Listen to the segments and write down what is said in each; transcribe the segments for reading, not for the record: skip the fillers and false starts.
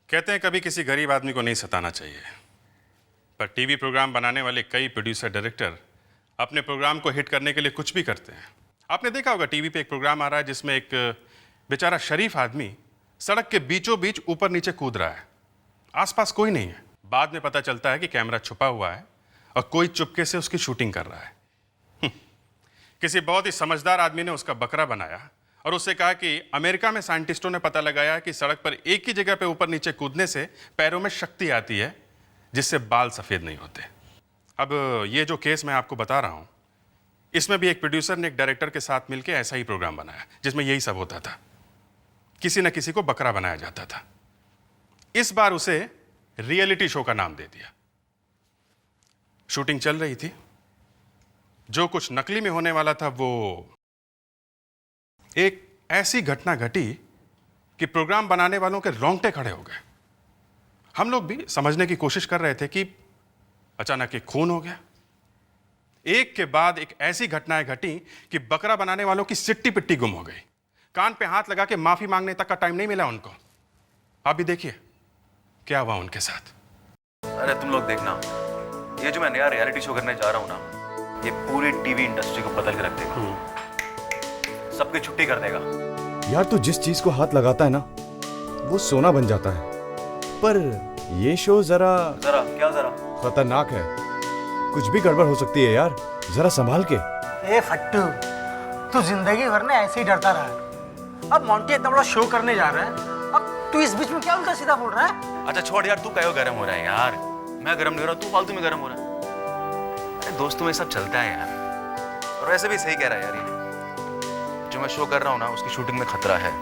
कहते हैं कभी किसी गरीब आदमी को नहीं सताना चाहिए, पर टीवी प्रोग्राम बनाने वाले कई प्रोड्यूसर डायरेक्टर अपने प्रोग्राम को हिट करने के लिए कुछ भी करते हैं। आपने देखा होगा टीवी पे एक प्रोग्राम आ रहा है जिसमें एक बेचारा शरीफ आदमी सड़क के बीचों बीच ऊपर नीचे कूद रहा है, आसपास कोई नहीं है। बाद में पता चलता है कि कैमरा छुपा हुआ है और कोई चुपके से उसकी शूटिंग कर रहा है। किसी बहुत ही समझदार आदमी ने उसका बकरा बनाया और उससे कहा कि अमेरिका में साइंटिस्टों ने पता लगाया कि सड़क पर एक ही जगह पे ऊपर नीचे कूदने से पैरों में शक्ति आती है जिससे बाल सफ़ेद नहीं होते। अब ये जो केस मैं आपको बता रहा हूँ, इसमें भी एक प्रोड्यूसर ने एक डायरेक्टर के साथ मिलकर ऐसा ही प्रोग्राम बनाया जिसमें यही सब होता था, किसी न किसी को बकरा बनाया जाता था। इस बार उसे रियलिटी शो का नाम दे दिया। शूटिंग चल रही थी, जो कुछ नकली में होने वाला था वो एक ऐसी घटना घटी कि प्रोग्राम बनाने वालों के रोंगटे खड़े हो गए। हम लोग भी समझने की कोशिश कर रहे थे कि अचानक एक खून हो गया। एक के बाद एक ऐसी घटनाएं घटी कि बकरा बनाने वालों की सिट्टी पिट्टी गुम हो गई। कान पे हाथ लगा के माफी मांगने तक का टाइम नहीं मिला उनको। आप भी देखिए क्या हुआ उनके साथ। अरे तुम लोग देखना, ये जो मैं नया रियलिटी शो करने जा रहा हूँ ना, ये पूरी टीवी इंडस्ट्री को बदल के रख देगा, सबकी छुट्टी कर देगा। यार तू जिस चीज को हाथ लगाता है ना वो सोना बन जाता है, पर ये शो जरा खतरनाक है। कुछ भी गड़बड़ हो सकती है यार, जरा संभाल के। ए फट्टू, तू जिंदगी भर ने ऐसे ही डरता रहा है। अब मोंटी इतना बड़ा शो करने जा रहा है, अब तू इस बीच में क्या उल्टा सीधा बोल रहा है? अच्छा छोड़ यार, तू क्यों गर्म हो रहा है यार? मैं गर्म नहीं हो रहा, तू फालतू में गर्म हो रहा है। अरे दोस्तों में सब चलता है यार, और वैसे भी सही कह रहा है यार। ये जो मैं शो कर रहा हूँ ना, उसकी शूटिंग में खतरा है,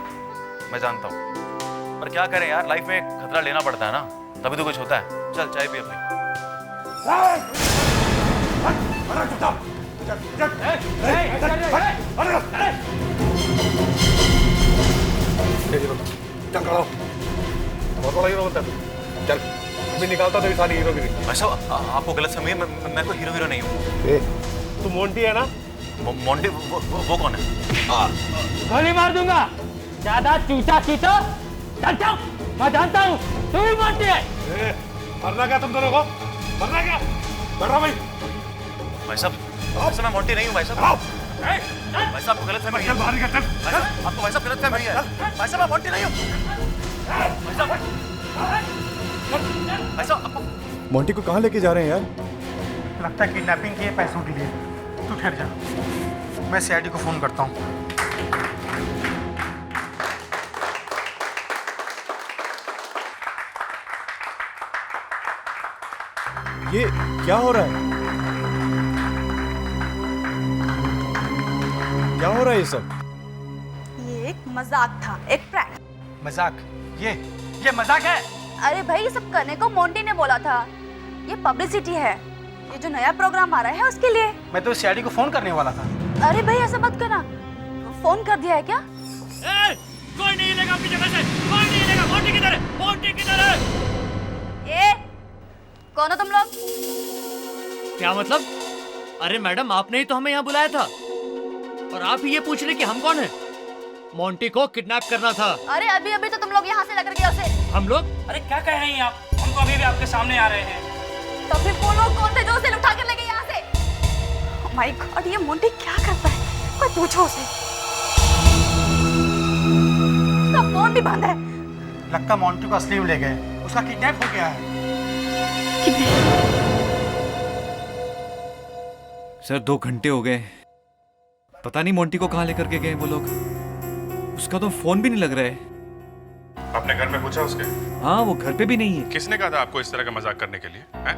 मैं जानता हूँ, पर क्या करें यार, लाइफ में खतरा लेना पड़ता है ना, तभी तो कुछ होता है। चल चाय पी अपनी। चल मैं निकालता तो सारी हीरोगिरी। अच्छा आपको गलत समझिए, मैं कोई हीरो नहीं हूँ। तू मोंटी है ना? मोंटी वो कौन है? गोली मार दूंगा, ज्यादा चूचा खींचो। चल चल, मैं जानता हूँ तू ही मोंटी है। मरना क्या तुम दोनों को? मरना क्या? बैठो भाई। भाई साहब मैं मोंटी नहीं हूँ भाई साहब। भाई साहब आपको गलत फहमी है। बाहर निकल चल। आपको भाई साहब गलत फहमी है। भाई साहब मैं मोंटी नहीं हूँ। भाई साहब आपको मोंटी को कहाँ लेके जा रहे हैं यार? लगता है किडनैपिंग के पैसों के लिए। तू ठहर जा, मैं सीआईडी को फोन करता हूँ। ये क्या हो रहा है? क्या हो रहा है ये सब? ये एक मजाक था, एक प्रैंक। मजाक? ये मजाक है? अरे भाई ये सब करने को मोंटी ने बोला था, ये पब्लिसिटी है, ये जो नया प्रोग्राम आ रहा है उसके लिए। मैं तो सीआईडी को फोन करने वाला था। अरे भाई ऐसा मत करना, फोन कर दिया है क्या? कोई नहीं लेगा अपनी जगह से, कोई नहीं लेगा। मोंटी किधर है? मोंटी किधर है? ए, कौन हो तुम लोग? क्या मतलब? अरे मैडम, आपने ही तो हमें यहाँ बुलाया था और आप ही ये पूछ रहे कि हम कौन हैं? मोंटी को किडनैप करना था। अरे अभी अभी तो तुम लोग यहाँ से लेकर गए उसे। हम लोग? अरे क्या कह रही हैं आप? हम तो अभी भी आपके सामने आ रहे हैं। तो फिर वो लोग कौन थे जो उसे उठा कर ले गए यहाँ से? माय गॉड, ये मोंटी क्या करता है? कोई पूछो उसे। उसका फोन भी बंद है। लगता मोंटी को असली में ले गए, उसका किडनैप हो गया है। सर 2 घंटे हो गए, पता नहीं मोंटी को कहाँ लेकर के गए वो लोग। उसका तो फोन भी नहीं लग रहा है। आपने घर में पूछा उसके? हाँ वो घर पे भी नहीं है। किसने कहा था आपको इस तरह का मजाक करने के लिए हैं?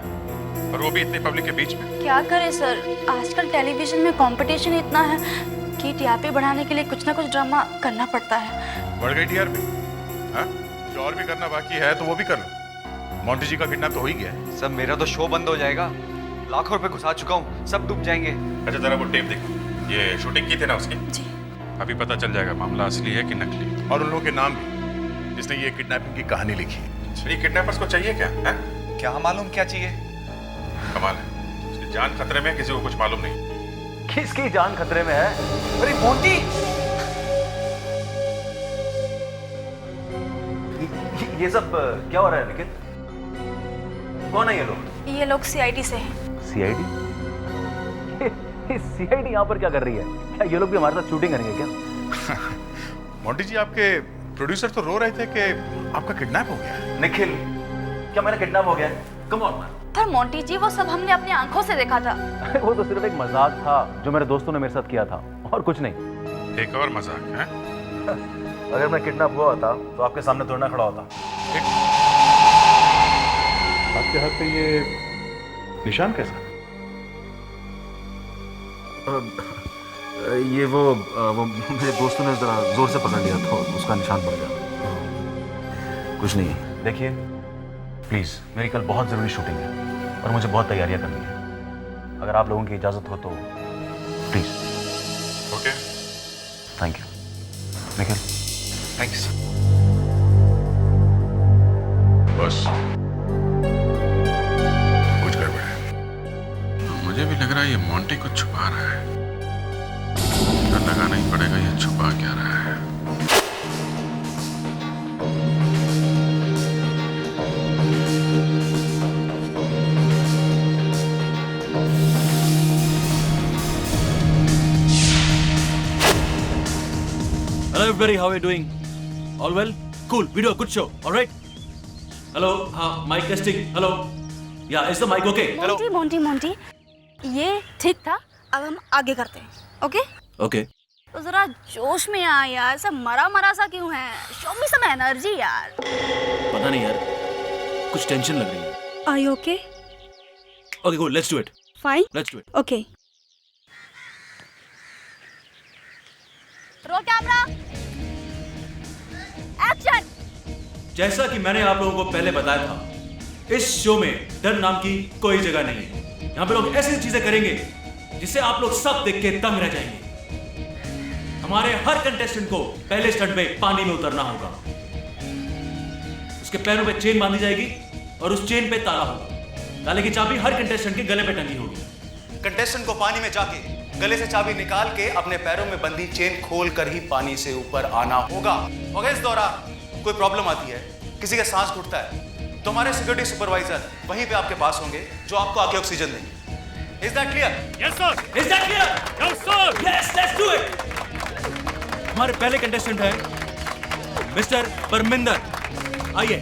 और वो भी इतनी पब्लिक के बीच में? क्या करें सर, आजकल टेलीविजन में कंपटीशन इतना है कि टीआरपी बढ़ाने के लिए कुछ ना कुछ ड्रामा करना पड़ता है। बढ़ गई टीआरपी? हाँ, जो और भी करना बाकी है तो वो भी कर लो। मोंटी जी का किडनैप तो हो ही गया है। सब मेरा तो शो बंद हो जाएगा, लाखों रुपए घुसा चुका हूँ, सब डूब जाएंगे। अच्छा जरा वो टेप देखो, ये शूटिंग की थी ना उसकी? जी। अभी पता चल जाएगा मामला असली है कि नकली। और उन लोगों के नाम भी, जिसने ये किडनैपिंग की कहानी लिखी है। ये किडनैपर्स को चाहिए क्या है? क्या मालूम क्या चाहिए? कमाल है, उसकी जान खतरे में, किसी को कुछ मालूम नहीं। किसकी जान खतरे में है? अरे मोंटी, ये सब क्या हो रहा है निखिल? कौन है ये लोग? ये लोग सीआईडी से हैं। सीआईडी? सीआईडी यहाँ पर क्या कर रही है? क्या ये लोग भी हमारे साथ शूटिंग करेंगे क्या? मोंटी जी, आपके प्रोड्यूसर तो रो रहे थे कि आपका किडनैप हो गया है। निखिल, क्या मैंने किडनैप हो गया? Come on man. पर मोंटी जी, वो सब हमने अपनी आंखों से देखा था। वो तो सिर्फ एक मजाक था जो मेरे दोस्तों ने मेरे साथ किया था, और कुछ नहीं। एक और मजाक है। अगर मैं किडनैप हुआ होता तो आपके सामने थोड़ा ना खड़ा होता। आपके हाथ पे ये निशान कैसा? ये वो मेरे दोस्तों ने जरा जोर से पकड़ लिया तो उसका निशान पड़ गया। कुछ नहीं। देखिए प्लीज, मेरी कल बहुत जरूरी शूटिंग है और मुझे बहुत तैयारियां करनी है। अगर आप लोगों की इजाजत हो तो please. Okay, thank you Nikhil. Thanks. बस कुछ गड़बड़ है। मुझे भी लग रहा है ये मोंटी कुछ छुपा रहा है। डर लगाना ही पड़ेगा, ये छुपा क्या रहा है। Hello everybody, how are you doing? All well? Cool, we do a good show, all right? Hello, mic testing, hello? Yeah, is the mic okay? Hello? Monty Monty, ये ठीक था। अब हम आगे करते हैं, ओके? Okay. तो जरा जोश में आ यार, सब मरा सा क्यों है? शो मी सम एनर्जी यार। पता नहीं यार, कुछ टेंशन लग रही है। Are you okay? Okay, cool, let's do it. Fine. Let's do it. Okay. Roll camera, action. जैसा कि मैंने आप लोगों को पहले बताया था, इस शो में डर नाम की कोई जगह नहीं है। यहाँ पे लोग ऐसी चीजें करेंगे जिसे आप लोग सब देख के दंग रह जाएंगे। हमारे हर कंटेस्टेंट को पहले स्टंट पे पानी में उतरना होगा। उसके पैरों पे चेन बांधी जाएगी और उस चेन पे ताला होगा। ताले की चाबी हर कंटेस्टेंट के गले पे टंगी होगी। कंटेस्टेंट को पानी में जाके गले से चाबी निकाल के अपने पैरों में बंधी चेन खोल कर ही पानी से ऊपर आना होगा। अगर इस दौरान कोई प्रॉब्लम आती है, किसी का सांस घुटता है, तो हमारे सिक्योरिटी सुपरवाइजर वहीं पे आपके पास होंगे जो आपको आके ऑक्सीजन देंगे। Is that clear? Yes sir. Is that clear? Yes sir. Yes, let's do it. हमारे पहले कंटेस्टेंट है मिस्टर परमिंदर। आइए।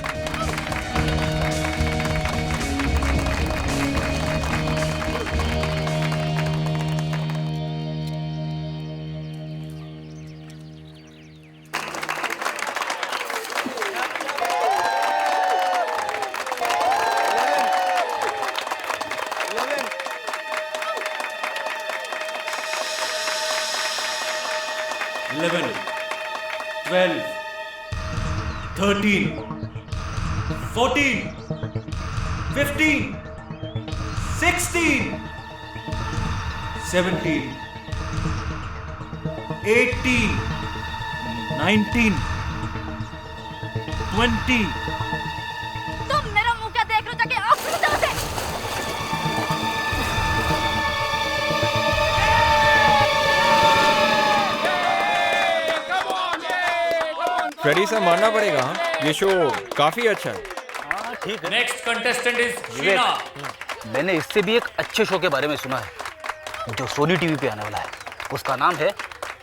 Eleven, 12, 13, 14, 15, 16, 17, 18, 19, 20. तुम मेरा मुंह क्या देख रहे हो? जाके ऑक्सीजन दो उसे। फ्रेडी से मानना पड़ेगा, ये शो काफी अच्छा है। ठीक है। Next contestant is Sheena. मैंने इससे भी एक अच्छे शो के बारे में सुना है जो सोनी टीवी पे आने वाला है। उसका नाम है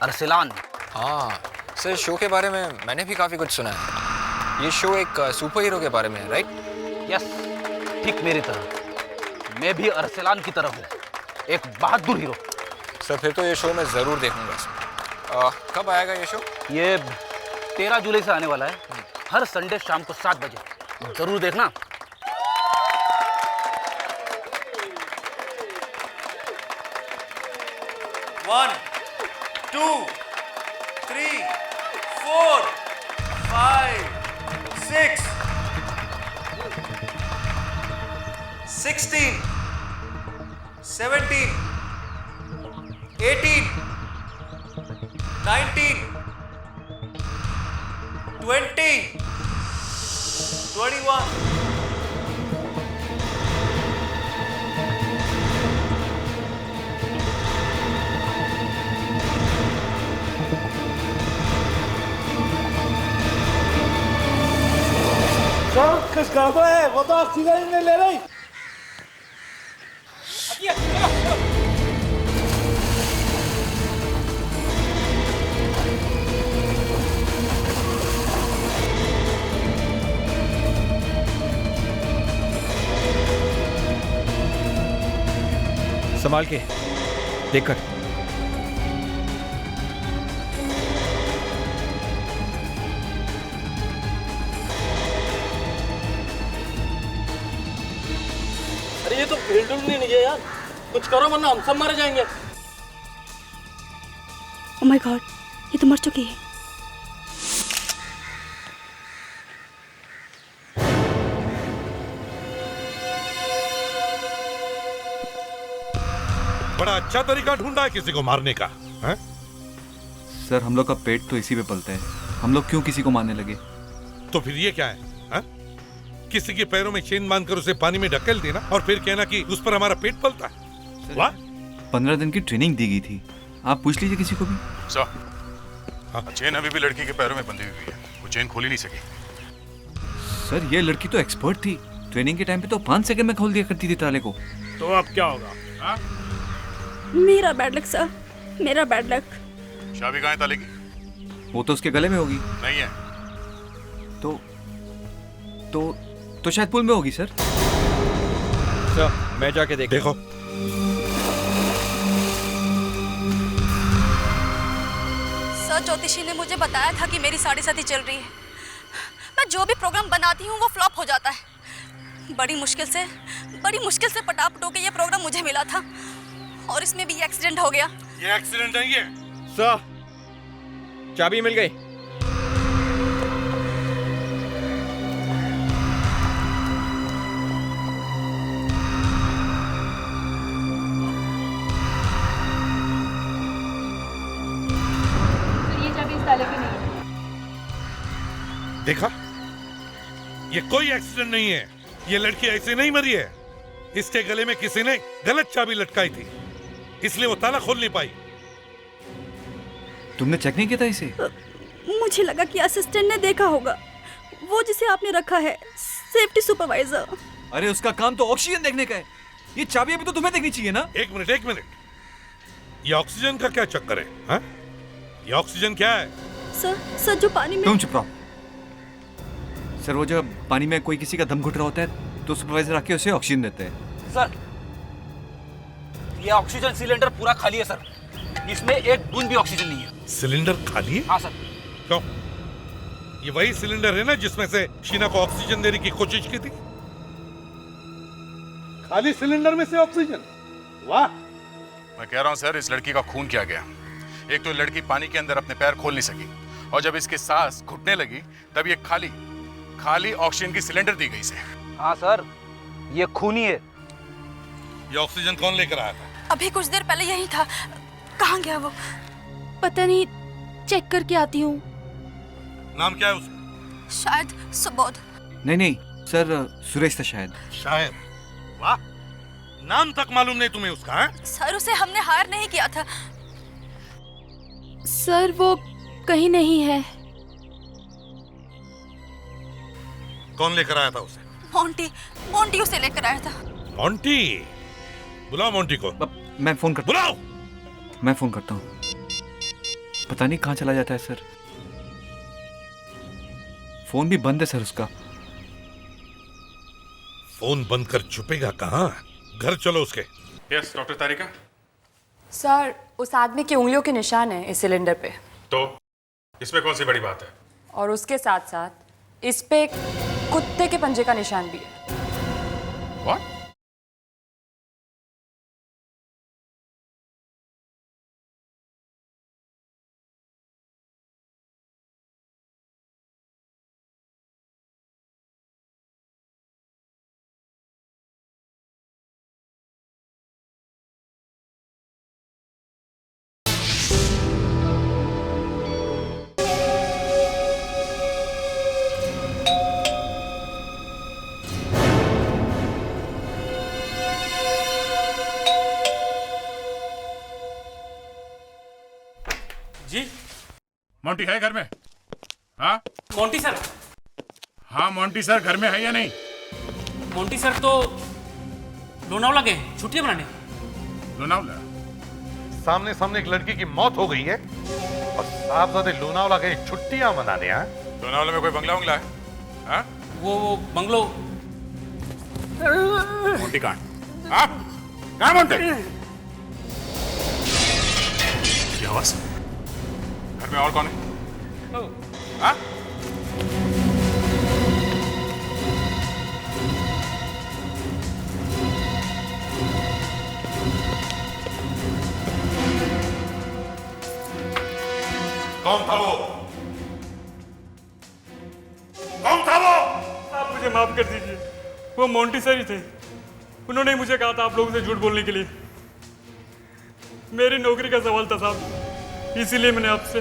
अरसलान। हाँ सर, शो के बारे में मैंने भी काफी कुछ सुना है। ये शो एक सुपर हीरो के बारे में है, राइट? यस, ठीक मेरी तरह। मैं भी अरसलान की तरह हूँ, एक बहादुर हीरो। सर फिर तो ये शो मैं जरूर देखूंगा। कब आएगा ये शो? ये 13 जुलाई से आने वाला है, हर संडे शाम को 7 बजे। जरूर देखना। One, 2, 3, 4, 5, 6, 16, 17, 18, 19, 20, 21. कोशिश कर दो है, वो तो ऑक्सीजन ही नहीं ले रही। संभाल के देखकर। अरे ये तो फील्ड नहीं है यार, कुछ करो वरना हम सब मारे जाएंगे। ओह माय गॉड, ये तो मर चुकी है। बड़ा अच्छा तरीका ढूंढा है किसी को मारने का, हैं? सर हम लोग का पेट तो इसी पे पलता है, हम लोग क्यों किसी को मारने लगे? तो फिर ये क्या है, हैं? किसी के पैरों में चेन बांधकर उसे पानी में ढकेल देना और फिर कहना कि उस पर हमारा पेट पलता है। वाह! 15 दिन की ट्रेनिंग दी गई थी, आप पूछ लीजिए किसी को भी। चेन अभी भी लड़की के पैरों में बंधी हुई है, वो चेन खोल ही नहीं सकी। सर ये लड़की तो एक्सपर्ट थी, ट्रेनिंग के टाइम पे तो 5 सेकंड में खोल दिया करती थी ताले को। तो अब क्या होगा? हाँ? मेरा बैड लक सर, मेरा बैड लक। चाबी कहाँ है ताले की? वो तो उसके गले में होगी। नहीं है। तो शायद पुल में होगी सर। मैं जाके देखो। सर ज्योतिषी ने मुझे बताया था कि मेरी साढ़े साथी चल रही है। मैं जो भी प्रोग्राम बनाती हूँ वो फ्लॉप हो जाता है। बड़ी मुश्किल से पटापटो के ये प्रोग्राम मुझे मिला था और इसमें भी एक्सीडेंट हो गया। ये एक्सीडेंट नहीं है सर, चाबी मिल गई। ये चाबी इस ताले की नहीं है। देखा, ये कोई एक्सीडेंट नहीं है, ये लड़की ऐसे नहीं मरी है। इसके गले में किसी ने गलत चाबी लटकाई थी, इसलिए वो ताला खोल नहीं पाई। तुमने चेक नहीं किया था इसे? मुझे लगा कि असिस्टेंट ने देखा होगा, वो जिसे आपने रखा है सेफ्टी सुपरवाइजर। अरे उसका काम तो ऑक्सीजन देखने का है, ये चाबी अभी तो तुम्हें देखनी चाहिए ना। एक मिनट, ये ऑक्सीजन का क्या चक्कर है, हा? ये ऑक्सीजन क्या है? सर जो पानी में। तुम चुप रहो। सर वो जब पानी में कोई किसी का दम घुट रहा होता है तो सुपरवाइजर आके उसे ऑक्सीजन देते हैं। सर ये ऑक्सीजन सिलेंडर पूरा खाली है सर, इसमें एक बूंद भी ऑक्सीजन नहीं है। सिलेंडर खाली है? हाँ सर। क्यों? ये वही सिलेंडर है ना जिसमें से शीना को ऑक्सीजन देने की कोशिश की थी? खाली सिलेंडर में से ऑक्सीजन? वाह! मैं कह रहा हूँ सर, इस लड़की का खून किया गया। एक तो लड़की पानी के अंदर अपने पैर खोल नहीं सकी और जब इसके सांस घुटने लगी तब ये खाली ऑक्सीजन की सिलेंडर दी गई इसे। हाँ सर, ये खून ही है। ये ऑक्सीजन कौन लेकर आया था? अभी कुछ देर पहले यही था। कहाँ गया वो? पता नहीं, चेक करके आती हूँ। नाम क्या है उसका? शायद सुबोध। नहीं सर, सुरेश था शायद। वाह, नाम तक मालूम नहीं तुम्हें उसका? है? सर उसे हमने हायर नहीं किया था। सर वो कहीं नहीं है। कौन लेकर आया था उसे? मोंटी उसे लेकर आया था। मोंटी? बुलाओ मोंटी को। मैं फोन करता बुलाओ। मैं फोन करता हूँ। पता नहीं कहाँ चला जाता है सर, फोन भी बंद है सर उसका। फोन बंद कर छुपेगा कहाँ? घर चलो उसके। यस डॉक्टर तारिका। सर उस आदमी की उंगलियों के निशान है इस सिलेंडर पे। तो इसमें कौन सी बड़ी बात है? और उसके साथ साथ इस पे कुत्ते के पंजे का निशान भी है। What? मोंटी है घर में? हाँ मोंटी सर। हाँ मोंटी सर घर में है या नहीं? मोंटी सर तो लोनावला गए छुट्टियां मनाने। लोनावला? सामने सामने एक लड़की की मौत हो गई है और साहबजादे लोनावला गए छुट्टियां मनाने। हैं लोनावला में कोई बंगला वंगला है? हाँ? वो बंगलो मोंटी कहाँ? हाँ? कहाँ मोंटी? ये आवाज? घर में और कौन है? हाँ? कौन था वो? कौन था वो? आप मुझे माफ कर दीजिए, वो मोंटी सर ही थे। उन्होंने ही मुझे कहा था आप लोगों से झूठ बोलने के लिए। मेरी नौकरी का सवाल था साहब, इसीलिए मैंने आपसे।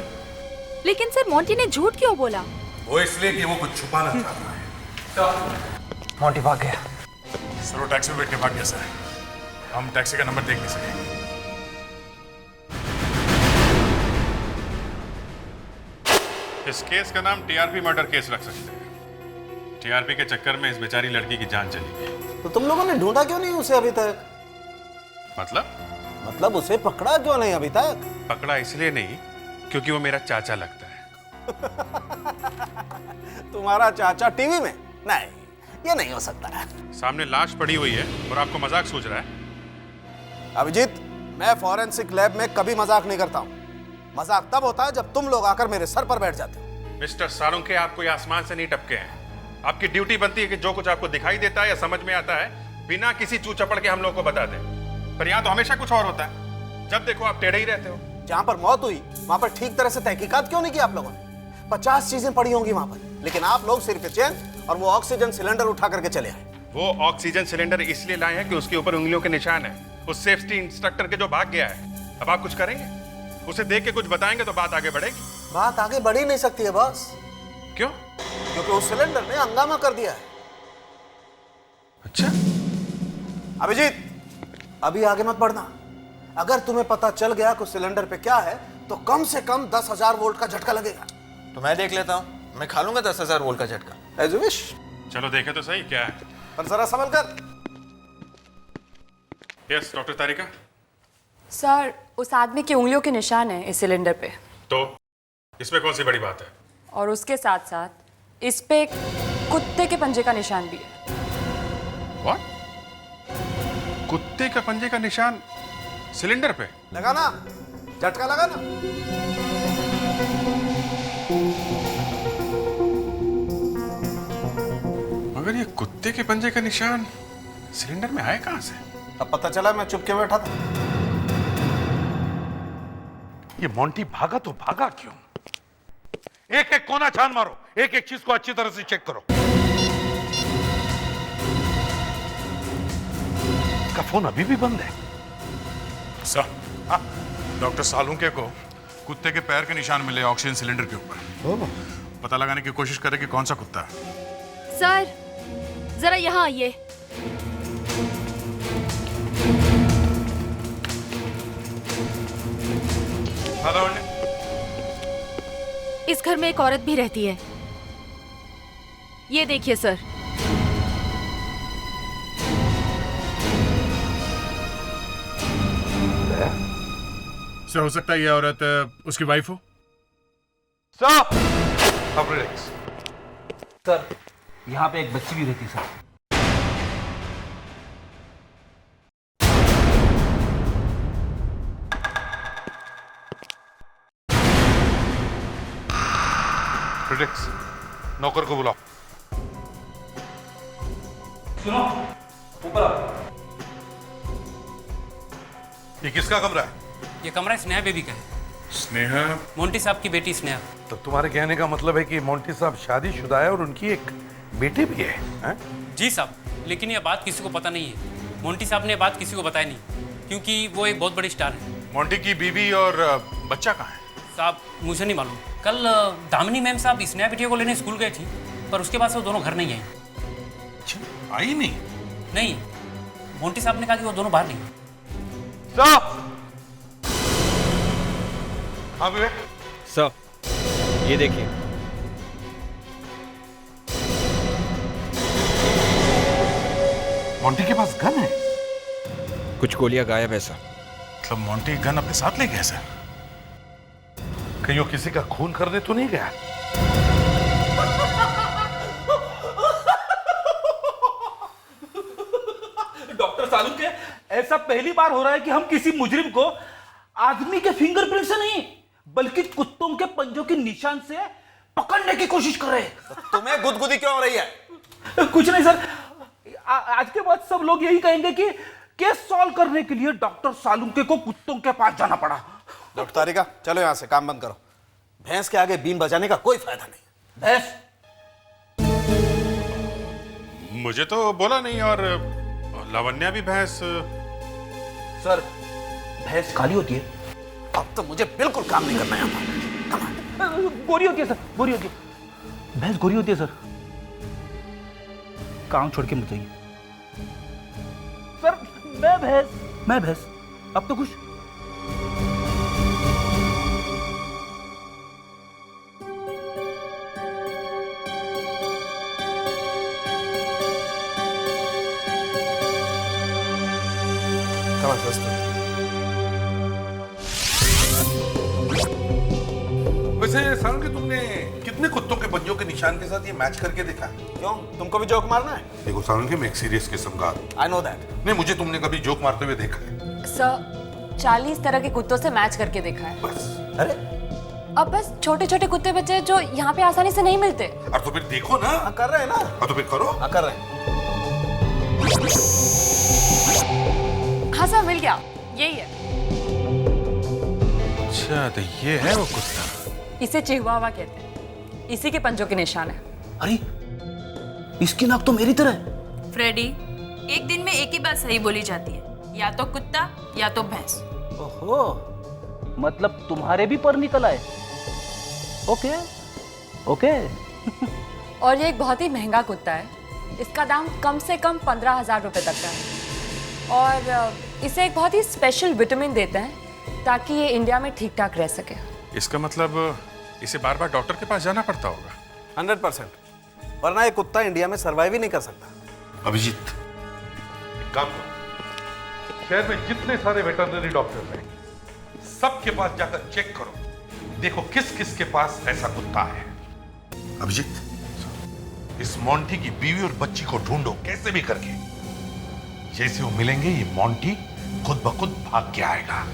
लेकिन सर मोंटी ने झूठ क्यों बोला? वो इसलिए कि वो कुछ छुपाना चाहता है। मोंटी भाग गया। सर वो टैक्सी में बैठ के भाग गया सर। हम टैक्सी का नंबर देख नहीं सके। इस केस का नाम टीआरपी मर्डर केस रख सकते हैं। टीआरपी के चक्कर में इस बेचारी लड़की की जान चली गई। तो तुम लोगों ने ढूंढा क्यों नहीं उसे अभी तक? मतलब उसे पकड़ा क्यों नहीं अभी तक? पकड़ा इसलिए नहीं क्योंकि वो मेरा चाचा लगता है। तुम्हारा चाचा टीवी में? नहीं, ये नहीं हो सकता है। सामने लाश पड़ी हुई है और आपको मजाक सूझ रहा है? अभिजीत, मैं फॉरेंसिक लैब में कभी मजाक नहीं करता हूँ। मजाक तब होता है जब तुम लोग आकर मेरे सर पर बैठ जाते हो। मिस्टर सालुंके, आपको ये आसमान से नहीं टपके हैं। आपकी ड्यूटी बनती है कि जो कुछ आपको दिखाई देता है या समझ में आता है बिना किसी चू चपड़ के हम लोग को बता दें। पर यहाँ तो हमेशा कुछ और होता है। जब देखो आप टेढ़े ही रहते हो। जहाँ पर मौत हुई वहां पर ठीक तरह से तहकीकात क्यों नहीं की आप लोगों ने? 50 चीजें पड़ी होंगी वहां पर, लेकिन आप लोग सिर्फ चेन और वो ऑक्सीजन सिलेंडर उठा करके चले आए। वो ऑक्सीजन सिलेंडर इसलिए लाए हैं कि उसके ऊपर उंगलियों के निशान है, उस सेफ्टी इंस्ट्रक्टर के जो भाग गया है। अब आप कुछ करेंगे? उसे देख के कुछ बताएंगे तो बात आगे बढ़ेगी। बात आगे बढ़ ही नहीं सकती है बॉस। क्यों? क्योंकि उस सिलेंडर ने हंगामा कर दिया है। अच्छा अभिजीत, अभी आगे मत बढ़ना। अगर तुम्हें पता चल गया कि सिलेंडर पे क्या है तो कम से कम 10,000 वोल्ट का झटका लगेगा। तो मैं देख लेता हूँ, मैं खा लूंगा 10,000 वोल्ट का झटका। As you wish. चलो देखे तो सही क्या है। पर जरा संभल कर। यस डॉक्टर तारिका। सर, उस आदमी की उंगलियों के निशान है इस सिलेंडर पे। तो इसमें कौन सी बड़ी बात है? और उसके साथ साथ इस पे एक कुत्ते के पंजे का निशान भी है। What? कुत्ते का पंजे का निशान सिलेंडर पे? लगा ना, झटका लगा ना। मगर ये कुत्ते के पंजे का निशान सिलेंडर में आए कहां से? अब पता चला, मैं चुप के बैठा था। ये मोंटी भागा तो भागा क्यों? एक एक कोना छान मारो, एक एक चीज को अच्छी तरह से चेक करो। इसका फोन अभी भी बंद है। सर, डॉक्टर सालुंके को कुत्ते के पैर के निशान मिले ऑक्सीजन सिलेंडर के ऊपर। पता लगाने की कोशिश करें कि कौन सा कुत्ता है। सर, जरा यहाँ आइए। हेलो। इस घर में एक औरत भी रहती है। ये देखिए सर। सर, हो सकता है ये औरत उसकी वाइफ हो। अब रिलैक्स। सर, यहाँ पे एक बच्ची भी रहती सर। रिलैक्स। नौकर को बुलाओ। सुनो, ऊपर आओ। ये किसका कमरा है? ये कमरा स्नेहा बेबी का है। स्नेहा? मोंटी साहब की बेटी स्नेहा। तो तुम्हारे कहने का मतलब है कि मोंटी साहब शादीशुदा है और उनकी एक बेटी भी है, हैं? जी साहब, लेकिन ये बात किसी को पता नहीं है। मोंटी साहब ने बात किसी को बताई नहीं, क्योंकि वो एक बहुत बड़ी स्टार है। मोंटी की बीवी और बच्चा कहाँ है? साहब, मुझे नहीं मालूम। कल दामिनी मैम साहब स्नेहा बिटिया को लेने स्कूल गए थी, पर उसके बाद से वो दोनों घर नहीं आई। आई नहीं? नहीं, मोंटी साहब ने कहा कि वो दोनों बाहर नहीं। हाँ विवेक। सर, ये देखिए। मोंटी के पास गन है? कुछ गोलियां गायब है सर। मतलब मोंटी गन अपने साथ ले गया सर? कहीं वो किसी का खून करने तो नहीं गया? डॉक्टर सालुंके, ऐसा पहली बार हो रहा है कि हम किसी मुजरिम को आदमी के फिंगरप्रिंट से नहीं बल्कि कुत्तों के पंजों के निशान से पकड़ने की कोशिश कर रहे हैं। तुम्हें गुदगुदी क्यों हो रही है? कुछ नहीं सर, आज के बाद सब लोग यही कहेंगे कि केस सॉल्व करने के लिए डॉक्टर सालुंके को कुत्तों के पास जाना पड़ा। डॉक्टर तारिका, चलो यहां से, काम बंद करो। भैंस के आगे बीन बजाने का कोई फायदा नहीं। भैंस? मुझे तो बोला नहीं, और लावण्या भी भैंस। सर, भैंस काली होती है। अब तो मुझे बिल्कुल काम नहीं करना है। गोरी होती है सर, गोरी होती है। भैंस गोरी होती है सर। काम छोड़ के मत जाइए सर। मैं भैंस। अब तो खुश? वैसे सालुंके, तुमने कितने कुत्तों के पंजों के निशान के साथ ये मैच करके देखा? क्यों, तुमको भी जोक मारना है? देखो सालुंके, मैं एक सीरियस किस्म का आदमी। I know that. नहीं, मुझे तुमने कभी जोक मारते हुए देखा है? सर, 40 तरह के कुत्तों से मैच करके देखा है। बस? अरे अब बस छोटे छोटे कुत्ते बच्चे जो यहाँ पे आसानी से नहीं मिलते। और तो फिर देखो ना। कर रहे हैं ना। और तो फिर करो। कर रहे हैं। हाँ सर, मिल गया, यही है। अच्छा, तो ये है वो कुत्ता। इसे चिहुआवा कहते हैं। इसी के पंजों के निशान है। अरे, इसकी नाक तो मेरी तरह है। फ्रेडी, एक दिन में एक ही बात सही बोली जाती है, या तो कुत्ता या तो भैंस। ओहो, मतलब तुम्हारे भी पर निकल आए। Okay okay. और ये एक बहुत ही महंगा कुत्ता है। इसका दाम कम से कम 15,000 रुपए तक का है। और इसे एक बहुत ही स्पेशल विटामिन देते हैं ताकि ये इंडिया में ठीक ठाक रह सके। इसका मतलब इसे बार बार डॉक्टर के पास जाना पड़ता होगा। 100%, वरना ये कुत्ता इंडिया में सर्वाइव ही नहीं कर सकता। अभिजीत, एक काम करो, शहर में जितने सारे वेटरनरी डॉक्टर्स हैं, सबके पास जाकर चेक करो, देखो किस किस के पास ऐसा कुत्ता है। अभिजीत, इस मोंटी की बीवी और बच्ची को ढूंढो कैसे भी करके। जैसे वो मिलेंगे, ये मोंटी खुद ब खुद भाग के आएगा।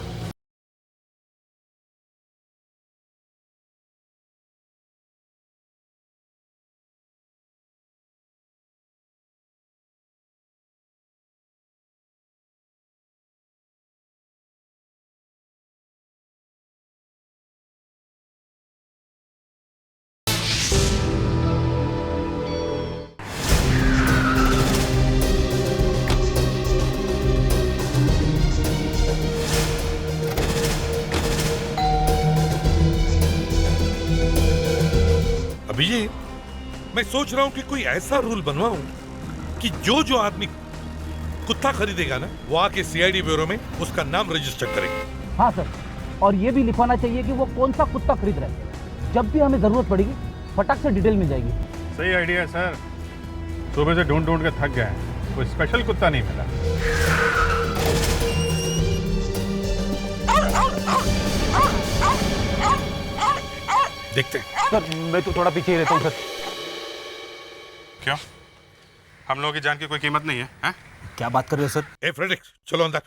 अभिजीत, मैं सोच रहा हूं कि कोई ऐसा रूल बनवाऊं कि जो आदमी कुत्ता खरीदेगा ना, वो आके सीआईडी ब्यूरो में उसका नाम रजिस्टर करे। हाँ सर, और ये भी लिखवाना चाहिए कि वो कौन सा कुत्ता खरीद रहा है। जब भी हमें जरूरत पड़ेगी, फटाक से डिटेल मिल जाएगी। सही आइडिया है सर। सुबह से ढूंढ ढूंढ के थक गए, कोई स्पेशल कुत्ता नहीं मिला। देखते हैं। सर, मैं तो थोड़ा पीछे ही रहता हूँ सर। क्यों? हम लोगों की जान की कोई कीमत नहीं है, हैं? क्या बात कर रहे हो सर? ए फ्रेडरिक, चलो अंदर।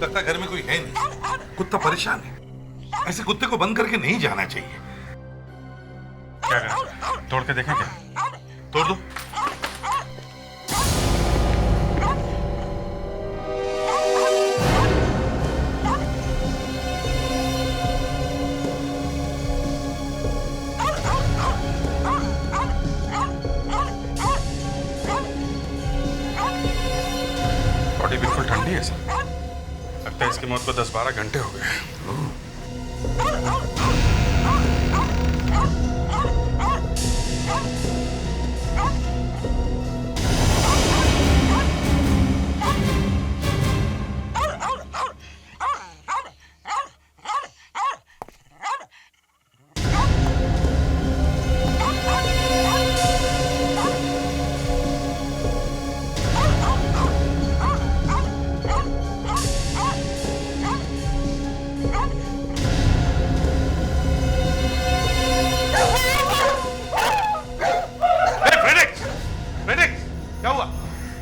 लगता घर में कोई है नहीं, कुत्ता परेशान है। ऐसे कुत्ते को बंद करके नहीं जाना चाहिए। क्या करें? तोड़ के देखें क्या? तोड़ दो। बॉडी बिल्कुल ठंडी है सर। लगता है इसकी मौत को 10-12 घंटे हो गए।